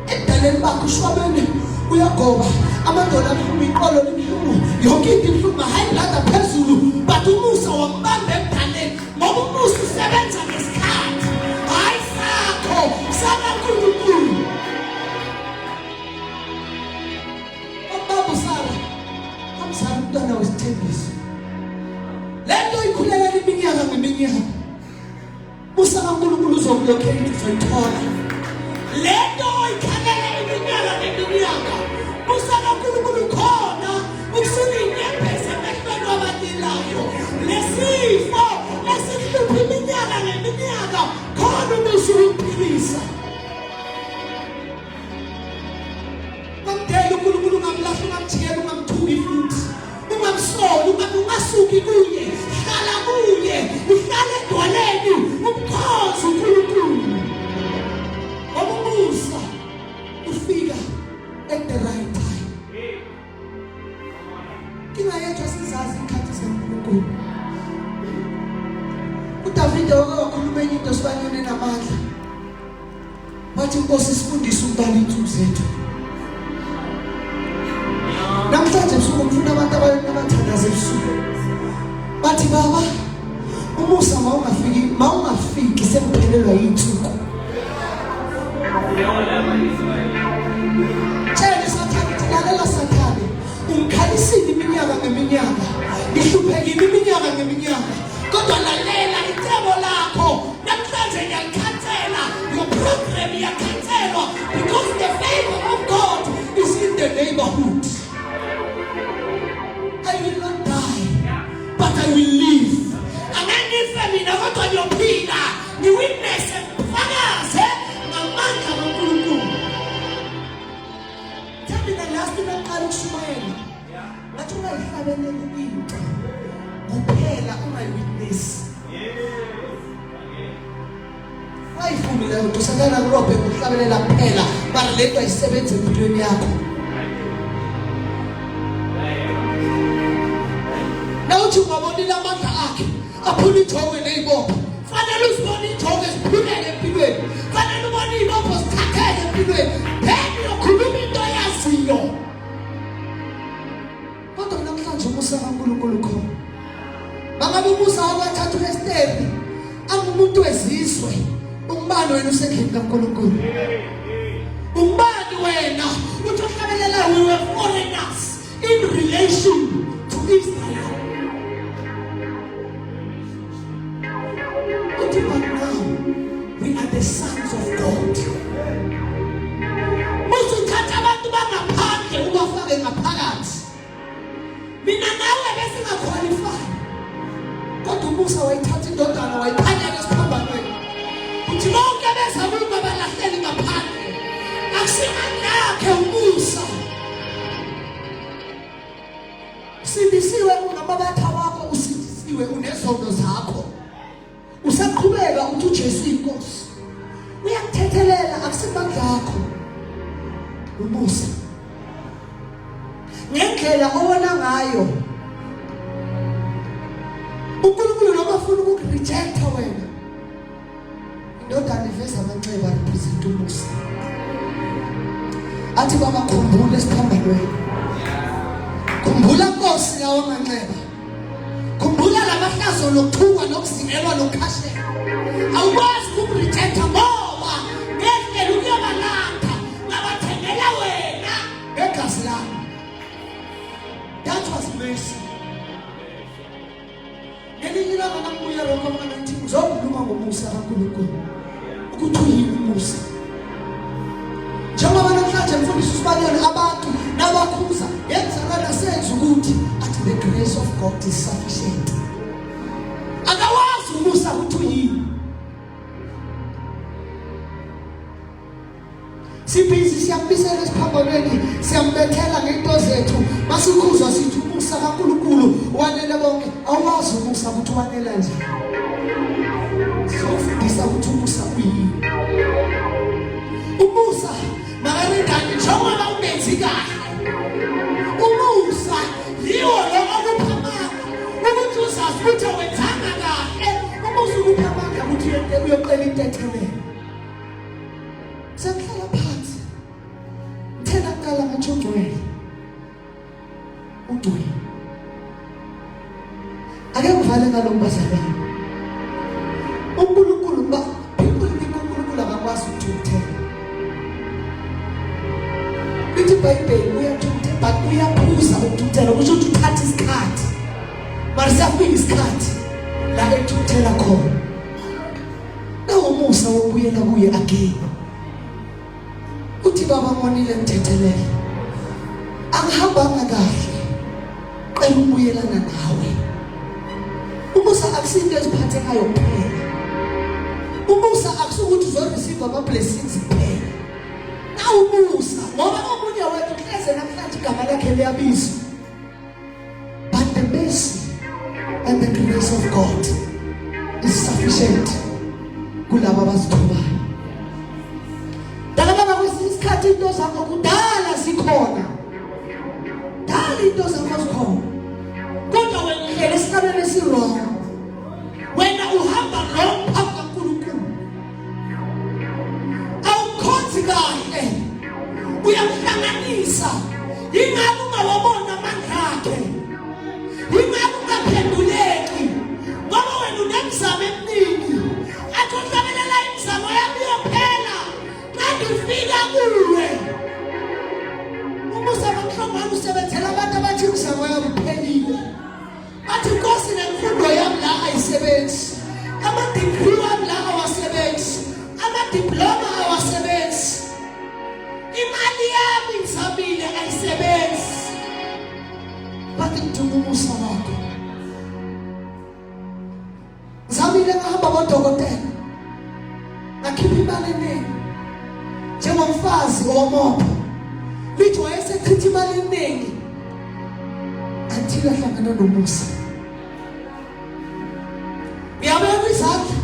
Edaleni bakhe ushwabene uyagoba amadoda aphuma iqolo lemhlumo yonke into imhluma high blood phezulu but umusa wambamba edaleni ngoba umusa usebenza ngesikhathi hayi sakho sakaNkulunkulu. Baba Sara amzala umntwana wesithembiso. Lento ikhulela iminyaka ngeminyaka. Musa kaNkulunkulu uzokulocate uzoyithola. Lento ikhalela iminyaka ngeminyaka. Musa kaNkulunkulu khona ukusuka inyembezi emehlweni wabadilayo. Lesifo esihlupha iminyaka ngeminyaka khona umusa ukuphilisa. Ngamdela uNkulunkulu ungamlahla ungamjikela ungamthuki futhi. Ungamsoli ungasuki kuye. Hlala kuye. Uhlale edwaleni umkhosi uNkulunkulu. Umusa ufika at the right time. Kingayethu sizazi ikhathi zikaNkulunkulu. uDavide wakhuluma into sibanyene namandla. Bathi Nkosi sifundise ukubala insuku zethu. Namhlanje ebusuku ngifuna abantu abathandaza ebusuku. Bathi baba umusa mawungafiki sekuphelelwa yinsuku. Tshela Sathane lalela Sathane ungikhalisile iminyaka ngeminyaka ngihluphekile iminyaka ngeminyaka kodwa lalela icebo lakho namhlanje ngiyakhansela your program iyakhanselwa because the favor of God is in the neighborhood. I will not die but I will live. Anganife mina kodwa ngiyophila ngiwitness fakaze ngamandla kaNkulunkulu. Thabi na last naqala ukushumayela. Ngathi ungayihlabeleli into. Kuphela ungayitness. Ayifuni leyo nto sakana kurobhe ukuhlabelela kuphela mara lento ayisebenze empilweni yakho. Nawuthi ungabonile amandla akhe aphula ijogwe neyibopho. Fanele uzibone ijogwe ziphulele empilweni. Fanele ubone ibopho zithathele empilweni. Phela uyokhuluma into yaziyo. Kodwa namhlanje umusa kaNkulunkulu khona. Bangabe umusa wakathatha uEsteri angumuntu wezizwe. Umbani wena usendlini kaNkulunkulu. Umbani wena uthi uhlabelela we were foreigners in relation to Israel. But now we are the sons of God. Musuthatha abantu bangaphandle ubafake ngaphakathi. Mina nawe bese ngaqualify. Kodwa umusa wayithatha indodana wayiphanyela esiphambanweni. Uthi bonke beza kuba balahleli ngaphandle. Akusimandla akhe umusa. Sindisiwe ungababatha wakho usiwe unezono zakho usaqhubeka uthi uJesu inkosi uyakuthethelela akusimandla akho umusa ngendlela owona ngayo uNkulunkulu noma ufuna ukurejecta wena indodana iveza amanxeba represent umusa athi baba khumbula esiphambelweni khumbula Nkosi lawo manxeba khumbula lamahlazo lokuthukwa nokuzingelwa nokukhashela awukwazi ukurejecta ngoba ngendlela uyobalanda ngabathengela wena egazi lakho. That was mercy. Ngelinye ilanga nakubuya Roma 19 uzokhuluma ngomusa kaNkulunkulu ukuthi uyini umusa. Njengoba namhlanje mfundisi uSibanyoni abantu nabakhuza yenzakala senze ukuthi athi the grace of God is sufficient. Akawazi umusa ukuthi uyini. Sibhizi siyambisela esiphambonweni siyambethela ngento zethu masikhuzwa sithi umusa kaNkulunkulu wanele bonke awazi umusa ukuthi wanele nje sofundisa ukuthi umusa uyini umusa makarengani njengoba ungenzi kahle umusa yiwo lo okuphamaka ukuthi uzazi ukuthi wenzanga kahle umusa ukuphamaka ukuthi uyoqela into ethebele senhlala phansi thena qala ngajongwele udwe ake kuvale ngalombazalwane uNkulunkulu ba uNkulunkulu akakwazi ukuthela ithi iBhayibheli uyathutha but uyaphuza ukuthela kusho ukuthi uthatha isikhathi mara siyafika isikhathi la ethuthela khona nawo musa wobuyela kuye again uthi baba ngonile ngithethelele angihambanga kahle qela ukubuyelana nawe umusa akusinto eziphathekayo kuphela umusa akusukuthi uzoreceive ama blessings kuphela na umusa ngoba omunye wethu hleze namhlanje igama lakhe liyabizwa but the mercy and the grace of God is sufficient kulabo abazithobayo. Isikhathi into zakho kudala zikhona dala into zakho zikhona kodwa wena uhlela esikabeni esirong wena uhamba wrong phambi kaNkulunkulu awukhonzi kahle uyamhlanganisa ingabe ungawabona amandla akhe ingabe ungaphenduleki ngoba wena unemizamo eminingi athi uhlabelela imizamo yami yophela ufika kuwe umusa kaMhlongwane usebenzela abantu abathi imizamo yabo iphelile athi Nkosi nemfundo yami la ayisebenzi ama-degree wami la awasebenzi ama-diploma awasebenzi imali yami ngizamile ayisebenzi bathi ngidinga umusa wakho ngizamile ngahamba kodokotela ngakhipha imali eningi njengomfazi owamopho lithi wayesechitha imali eningi until ahlangana nomusa uyabona izakhe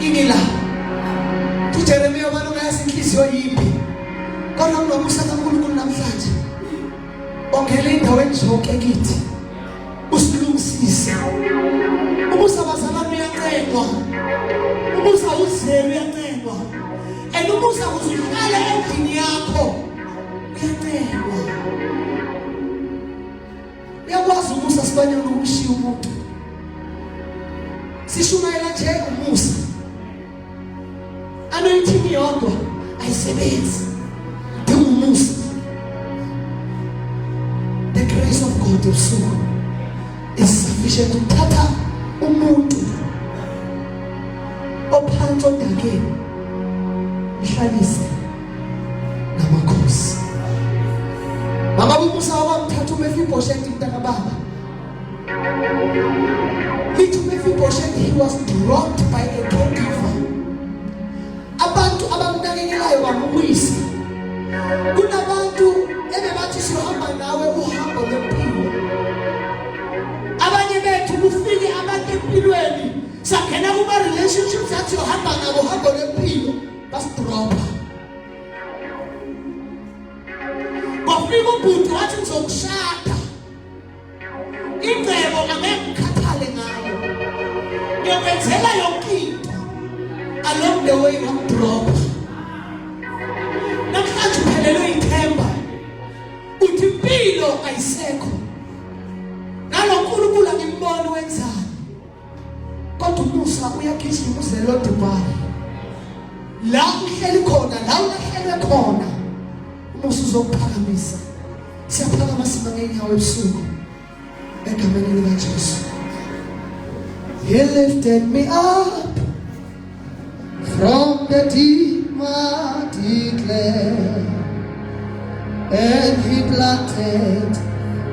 ingila uJeremiya ubani ungayazi inhliziyo yimbi kodwa kunomusa kaNkulunkulu namhlanje ongele endaweni zonke kithi usilungisise umusa bazalwane uyancengwa umusa uzelo uyancengwa and umusa uzuhlala endlini yakho uyancengwa uyakwazi umusa Sibanyoni ukushiya umuntu sishumayela nje umusa anointing yodwa ayisebenzi udinga umusa the grace of God usuku is sufficient ukuthatha umuntu ophansi odakeni ihlalise namakhosi baba umusa wabamthatha uMefiboshethi mntaka baba lithi uMefiboshethi he was dropped by a caregiver abantu abamnakekelayo bamuyisa kunabantu ebebathi bathi siyohamba nawe uhambo lwempilo. Abanye bethu kufike abantu empilweni sakena kuma relationships athi uhamba nabo uhambo lwempilo basidropa. Bafika umuntu wathi ngizokushada. Ingcebo angekukhathale ngayo. Ngiyokwenzela yonke into. Along the way wamdropa. Namhlanje uphelelwe ithemba. Uthi impilo ayisekho. Nalonkulunkulu angimboni wenzani. Kodwa umusa uyagijima uzelo Dubai. La uhleli khona, la ulahlelwe khona. Umusa uzokuphakamisa. Siyaphakamisa ngenyawo ebusuku. Egameni lika Jesu. He lifted me up from the deep muddy clay, and he planted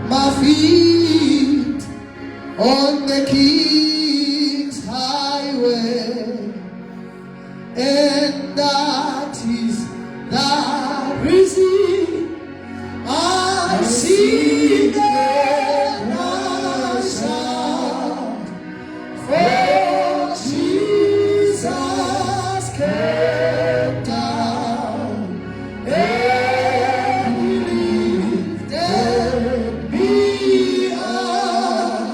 my feet on the King's highway, and that is the reason I sing and I shout, for Jesus came down and he lifted me up.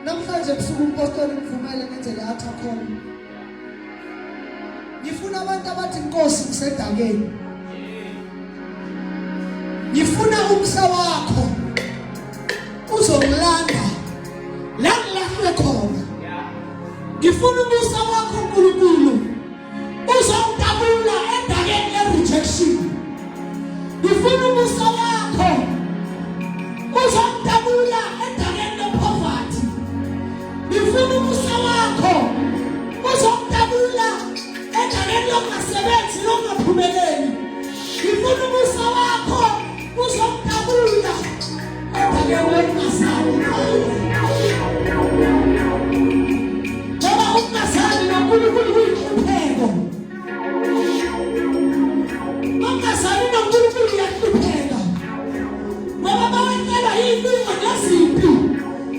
Namhlanje busuku umpostoli ngivumele ngendlela athi akhona. Ngifuna abantu abathi Nkosi ngisedakeni. Ngifuna umsa wakho uzongilanda la ngilahlwe khona. Ngifuna umusa wakho uNkulunkulu uzongidabula endakeni ye-rejection. Ngifuna umusa wakho uzongidabula endakeni ye-poverty. Ngifuna umusa wakho uzongidabula endakeni yokungasebenzi nokungaphumeleli. Ngifuna umusa wakho uzongidabula endakeni yokungasazi. Ungasali noNkulunkulu uyihlupheko. Ungasali noNkulunkulu uyahlupheka. Ngoba bawenzela izinto ngeziphi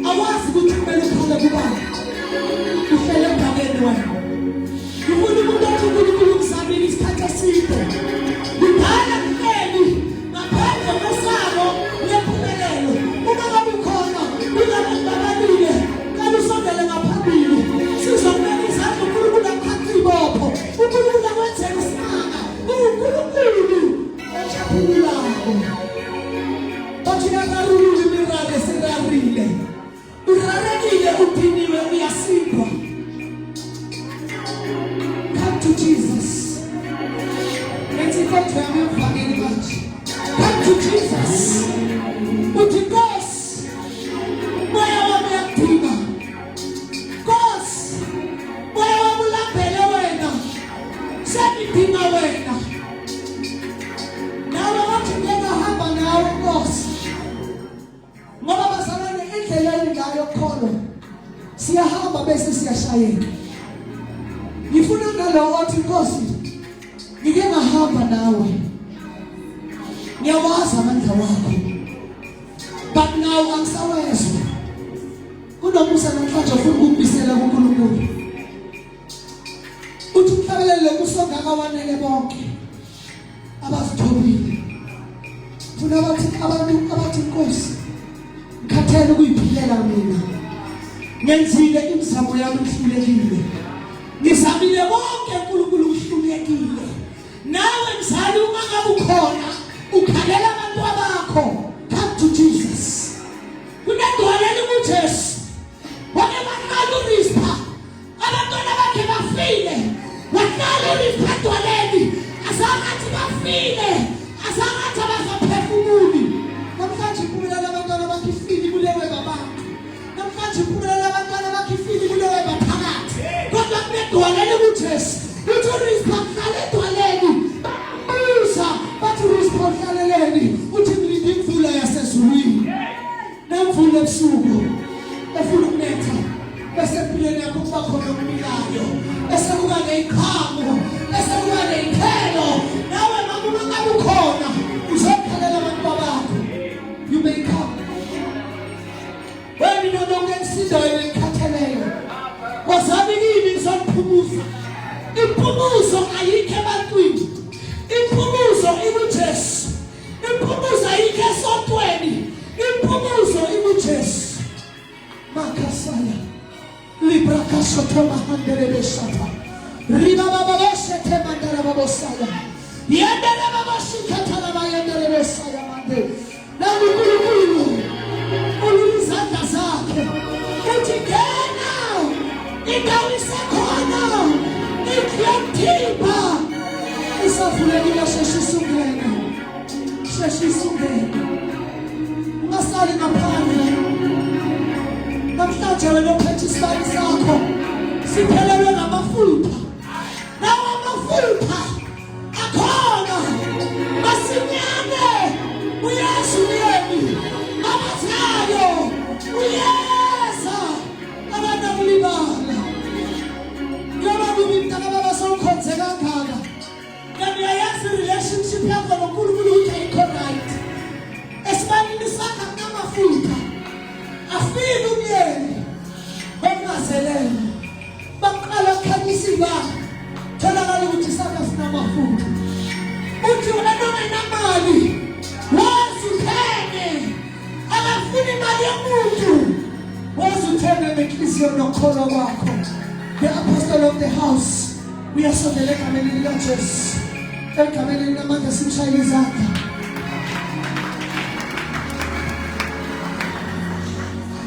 awazi ukuthi kumele uphele kubani. Uhlele endabeni wena. Ufuna umuntu othi uNkulunkulu ngizamile isikhathi eside. Ngidala kuhleli ngaphandle kwesabo lephumelelo. Uma ngabe ukhona ungabalile kanti usondele ngaphambili. Sizobona izandla uNkulunkulu akhatha ibopho. uNkulunkulu akwenzela isinaka. uNkulunkulu ojabulako. Bathi nakarulile imiraro esirarile. Urarekile udiniwe uyasindwa. Come to Jesus. Let's go to him family much. Come to Jesus. Uthi Nkosi moya wami uyadinga. Nkosi moya wami ulambele wena. Sengidinga wena. Nawe wathi ngiyahamba nawe Nkosi. Ngoba bazalwane endleleni ngayo kholo. Siyahamba bese siyashayeka. Ngifuna ngalo wathi Nkosi ngike ngahamba nawe. Ngiyawazi amandla wakho. But now angisawezwa. Kunomusa namhlanje ufuna ukubisela kuNkulunkulu. Uthi umhlabelele kusongaka wanele bonke. Abasithobile. Funa abantu abathi Nkosi ngikhathele ukuyiphilela mina. Ngenzile imizamo yami ihlulekile. Ngizamile bonke uNkulunkulu uhlulekile. Nawe mzali uma ngabe ukhona ukhalela abantu bakho. Come to Jesus. Kunedwaleni kuJesu. Wake bakhala uRispa. Abantwana bakhe bafile. Wakhala uRispa edwaleni. Azangathi bafile. Azangathi abasaphefumuli. Namhlanje uphumelela abantwana bakhe ifili kulewe babantu. Namhlanje uphumelela abantwana bakhe ifili kulewe baphakathi. Kodwa kunedwaleni kuJesu. Uthi uRispa khala edwaleni. Bathi uRispa uhlaleleni. Uthi ngilinde imvula yasezulwini. Nemvula ebusuku efuna ukunetha. Bese empilweni yakho kuba khona okumilayo. Bese kuba neziqhamo. Bese kuba nezithelo. Nawe mama uma ngabe ukhona uzokhalela abantu bakho. esindaweni ekhatheleyo wazabi kimi ngizophumuza impumuzo ayikho ebantwini impumuzo ikuJesu impumuzo ayikho esontweni impumuzo ikuJesu makasaya libra kasotoma handele besata riba baba besete mandara babosaya yendele babashikata la bayendele besaya mande na mukulu ulizanda zakhe uthi kena indawo isekhona ikuyamthimba isavulekile sheshisungena ungasali ngaphandle namhlanje wena ophethe isibani sakho siphelelwe ngamafutha lawo amafutha akhona masinyane uyesu yemi abathayo uyeza abanamlibala ngoba kubintaka baba sawukhonze kangaka kanti yayazi relationship yakho noNkulunkulu ukuthi ayikho right esibanini sakho kunamafutha afike umyeni bengazelele baqala khanyisa ibanga tholakala ukuthi sakho sinamafutha uthi wena nongenamali wazi uthenge akafuni imali yomuntu wazi uthenge nenhliziyo nokholo wakho. The apostle of the house uyasondela egameni likaJesu egameni linamandla simshayile izandla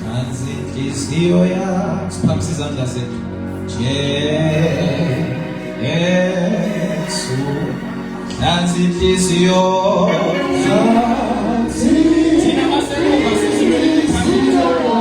nansi inhliziyo yakho siphakamisa izandla zethu Yesu nansi inhliziyo thina maseluka sisibele inhliziyo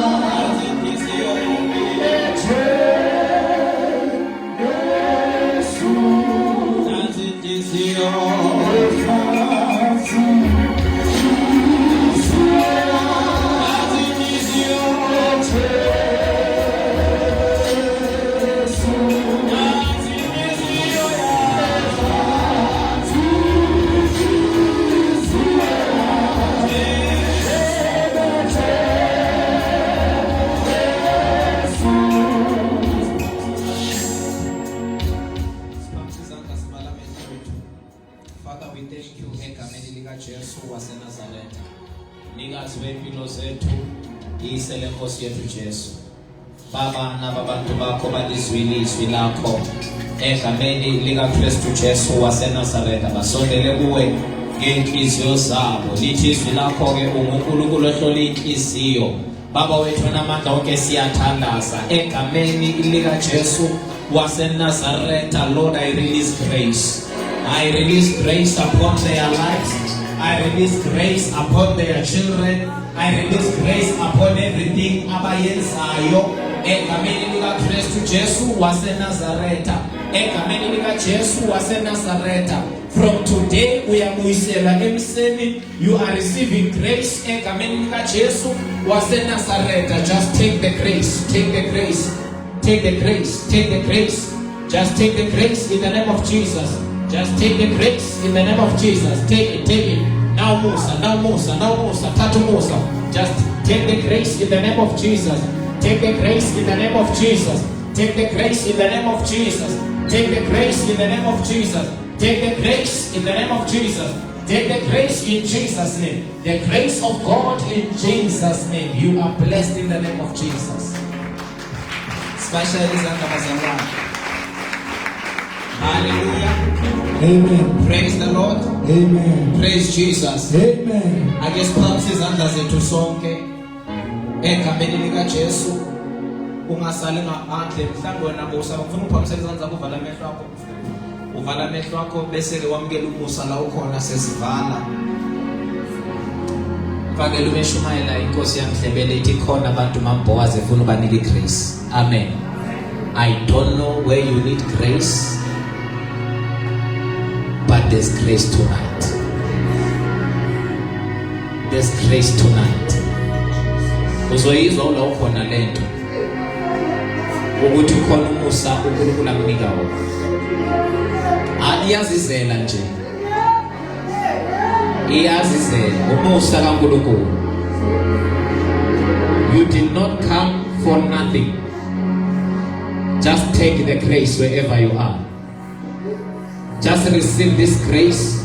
Nkosi yethu Jesu Baba nababantu bakho balizwile izwi lakho egameni likaKristu Jesu waseNazaretha basondele kuwe ngenhliziyo zabo lithi izwi lakho ke uNkulunkulu ohlola inhliziyo Baba wethu namandla onke siyathandaza egameni likaJesu waseNazaretha Lord I release grace upon their lives I release grace upon their children I release grace upon everything abayenzayo egameni likaKristu Jesu waseNazaretha egameni likaJesu waseNazaretha from today uyabuyisela emseni you are receiving grace egameni likaJesu waseNazaretha just take the grace just take the grace in the name of Jesus just take the grace in the name of Jesus take it Now Musa, Tatu Musa. Just take the grace in the name of Jesus. Take the grace in the name of Jesus. Take the grace in the name of Jesus. Take the grace in the name of Jesus. Take the grace in the name of Jesus. Take the grace in Jesus' name. The grace of God in Jesus' name. You are blessed in the name of Jesus. Especially Zandabazallah. Hallelujah. Amen. Praise the Lord. Amen. Praise Jesus. Amen. I guess phansi izandla zethu sonke egameni likaJesu ungasali ngaphandle mhlawumbe wena Musa ufuna uphamisa izandla zakho uvala amehlo akho bese ke wamukela umusa la ukhona sesivala fakela umeshumayela inkosi yamhlebele ithi khona abantu mambowaze ufuna ubanika igrace amen I don't know where you need grace but there's grace tonight. There's grace tonight. Uzoyizwa ula ukhona lento. Ukuthi ukhona umusa uNkulunkulu akunika wona. Iyazizela nje. Iyazizela umusa kaNkulunkulu. You did not come for nothing. Just take the grace wherever you are. Just receive this grace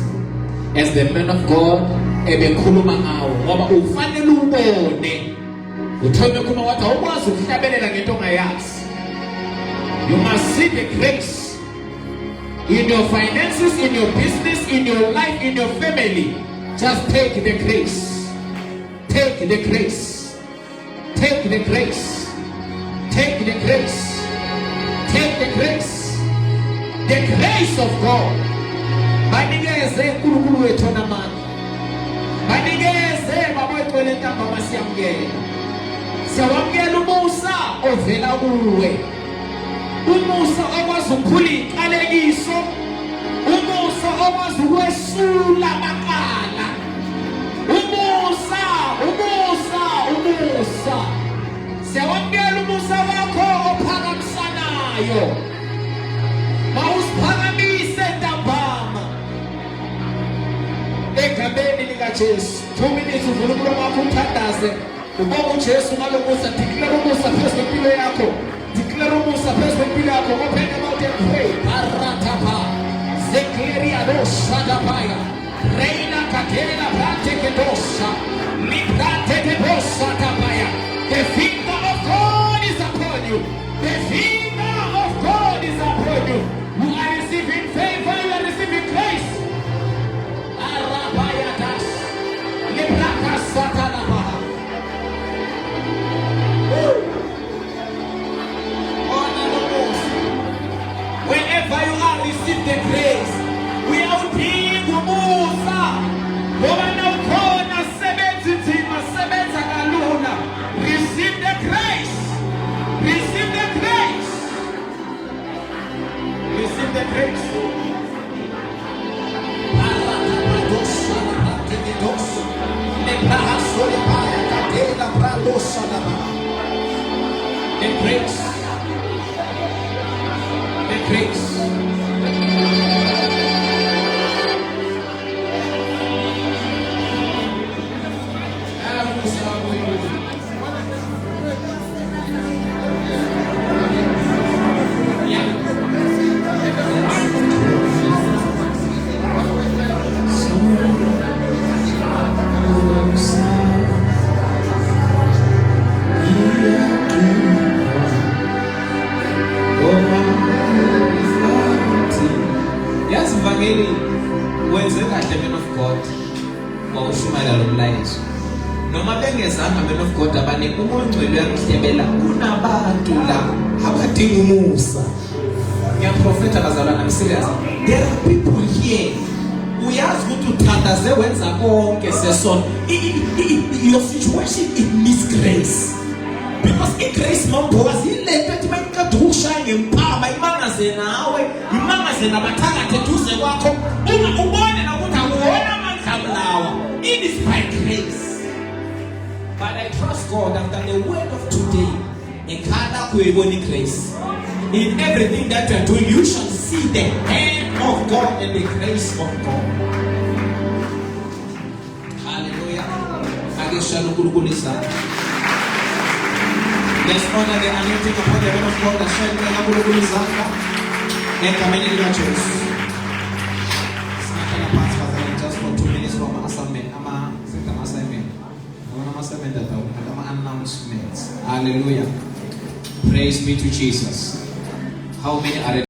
as the man of God ebekhuluma ngawo ngoba ufanele ubone uthome kuma wathi awukwazi ukuhlabelela ngento ongayazi. You must see the grace in your finances, in your business, in your life, in your family. Just take the grace. Take the grace. Take the grace. Take the grace. Take the grace. The grace of God. Banikeze uNkulunkulu wethu namandla. Banikeze baba wethu lentamba masiyamkela. Siyawamkela umusa ovela kuwe. Umusa okwazi ukuphula inqalekiso. Umusa okwazi ukwesula amaqala. Umusa. Siyawamkela umusa wakho ophakamisanayo. Mawusiphakamise ntambama. Egameni likaJesu. 2 minutes uvula umlomo wakho uthandaze. Ubonga uJesu ngalomusa, declare umusa phezu kwempilo yakho. Declare umusa phezu kwempilo yakho. Open your mouth and pray. Baratapa. Zekleria dosa dabaya. Reina katela prate kedosa. Liprate kedosa dabaya. The finger of God is upon you. The finger of God is upon you. You are receiving favor. You are receiving grace. Arabayadas. Lipraka satanabaha. Wherever you are, receive the grace. We are being umusa. Ngoba nawukhona sebenza inzima, sebenza kalula. Receive the grace. Receive the grace. Receive the grace. The grace. The grace. Yasivangeli wenzeka kahle man of God mawushumayela lo mlayezo noma bengezanga man of God abaningi umongcwele uyakuhlebela kunabantu la abadinga umusa. Ngiyaprofeta bazalwana, I'm serious. There are people here uyazi ukuthi uthandaze wenza konke sesona. Your situation it needs grace. Because grace mawubhokazi ilento ethi mayiqeda ukushaya ngempama imangaze nawe imangaze nabathakathe eduze kwakho uma ubone nokuthi akuwona amandla lawa. It is by grace. But I trust God after the word of today ekhanda kuyibona grace. In everything that you are doing, you shall see the hand of God and the grace of God. Hallelujah. Akishalo kulukulisa. Let's honor the anointing upon the man of God that shed the kulukulisa. And come in the church. Just for 2 minutes from assignment. Announcements. Hallelujah. Praise be to Jesus. How many are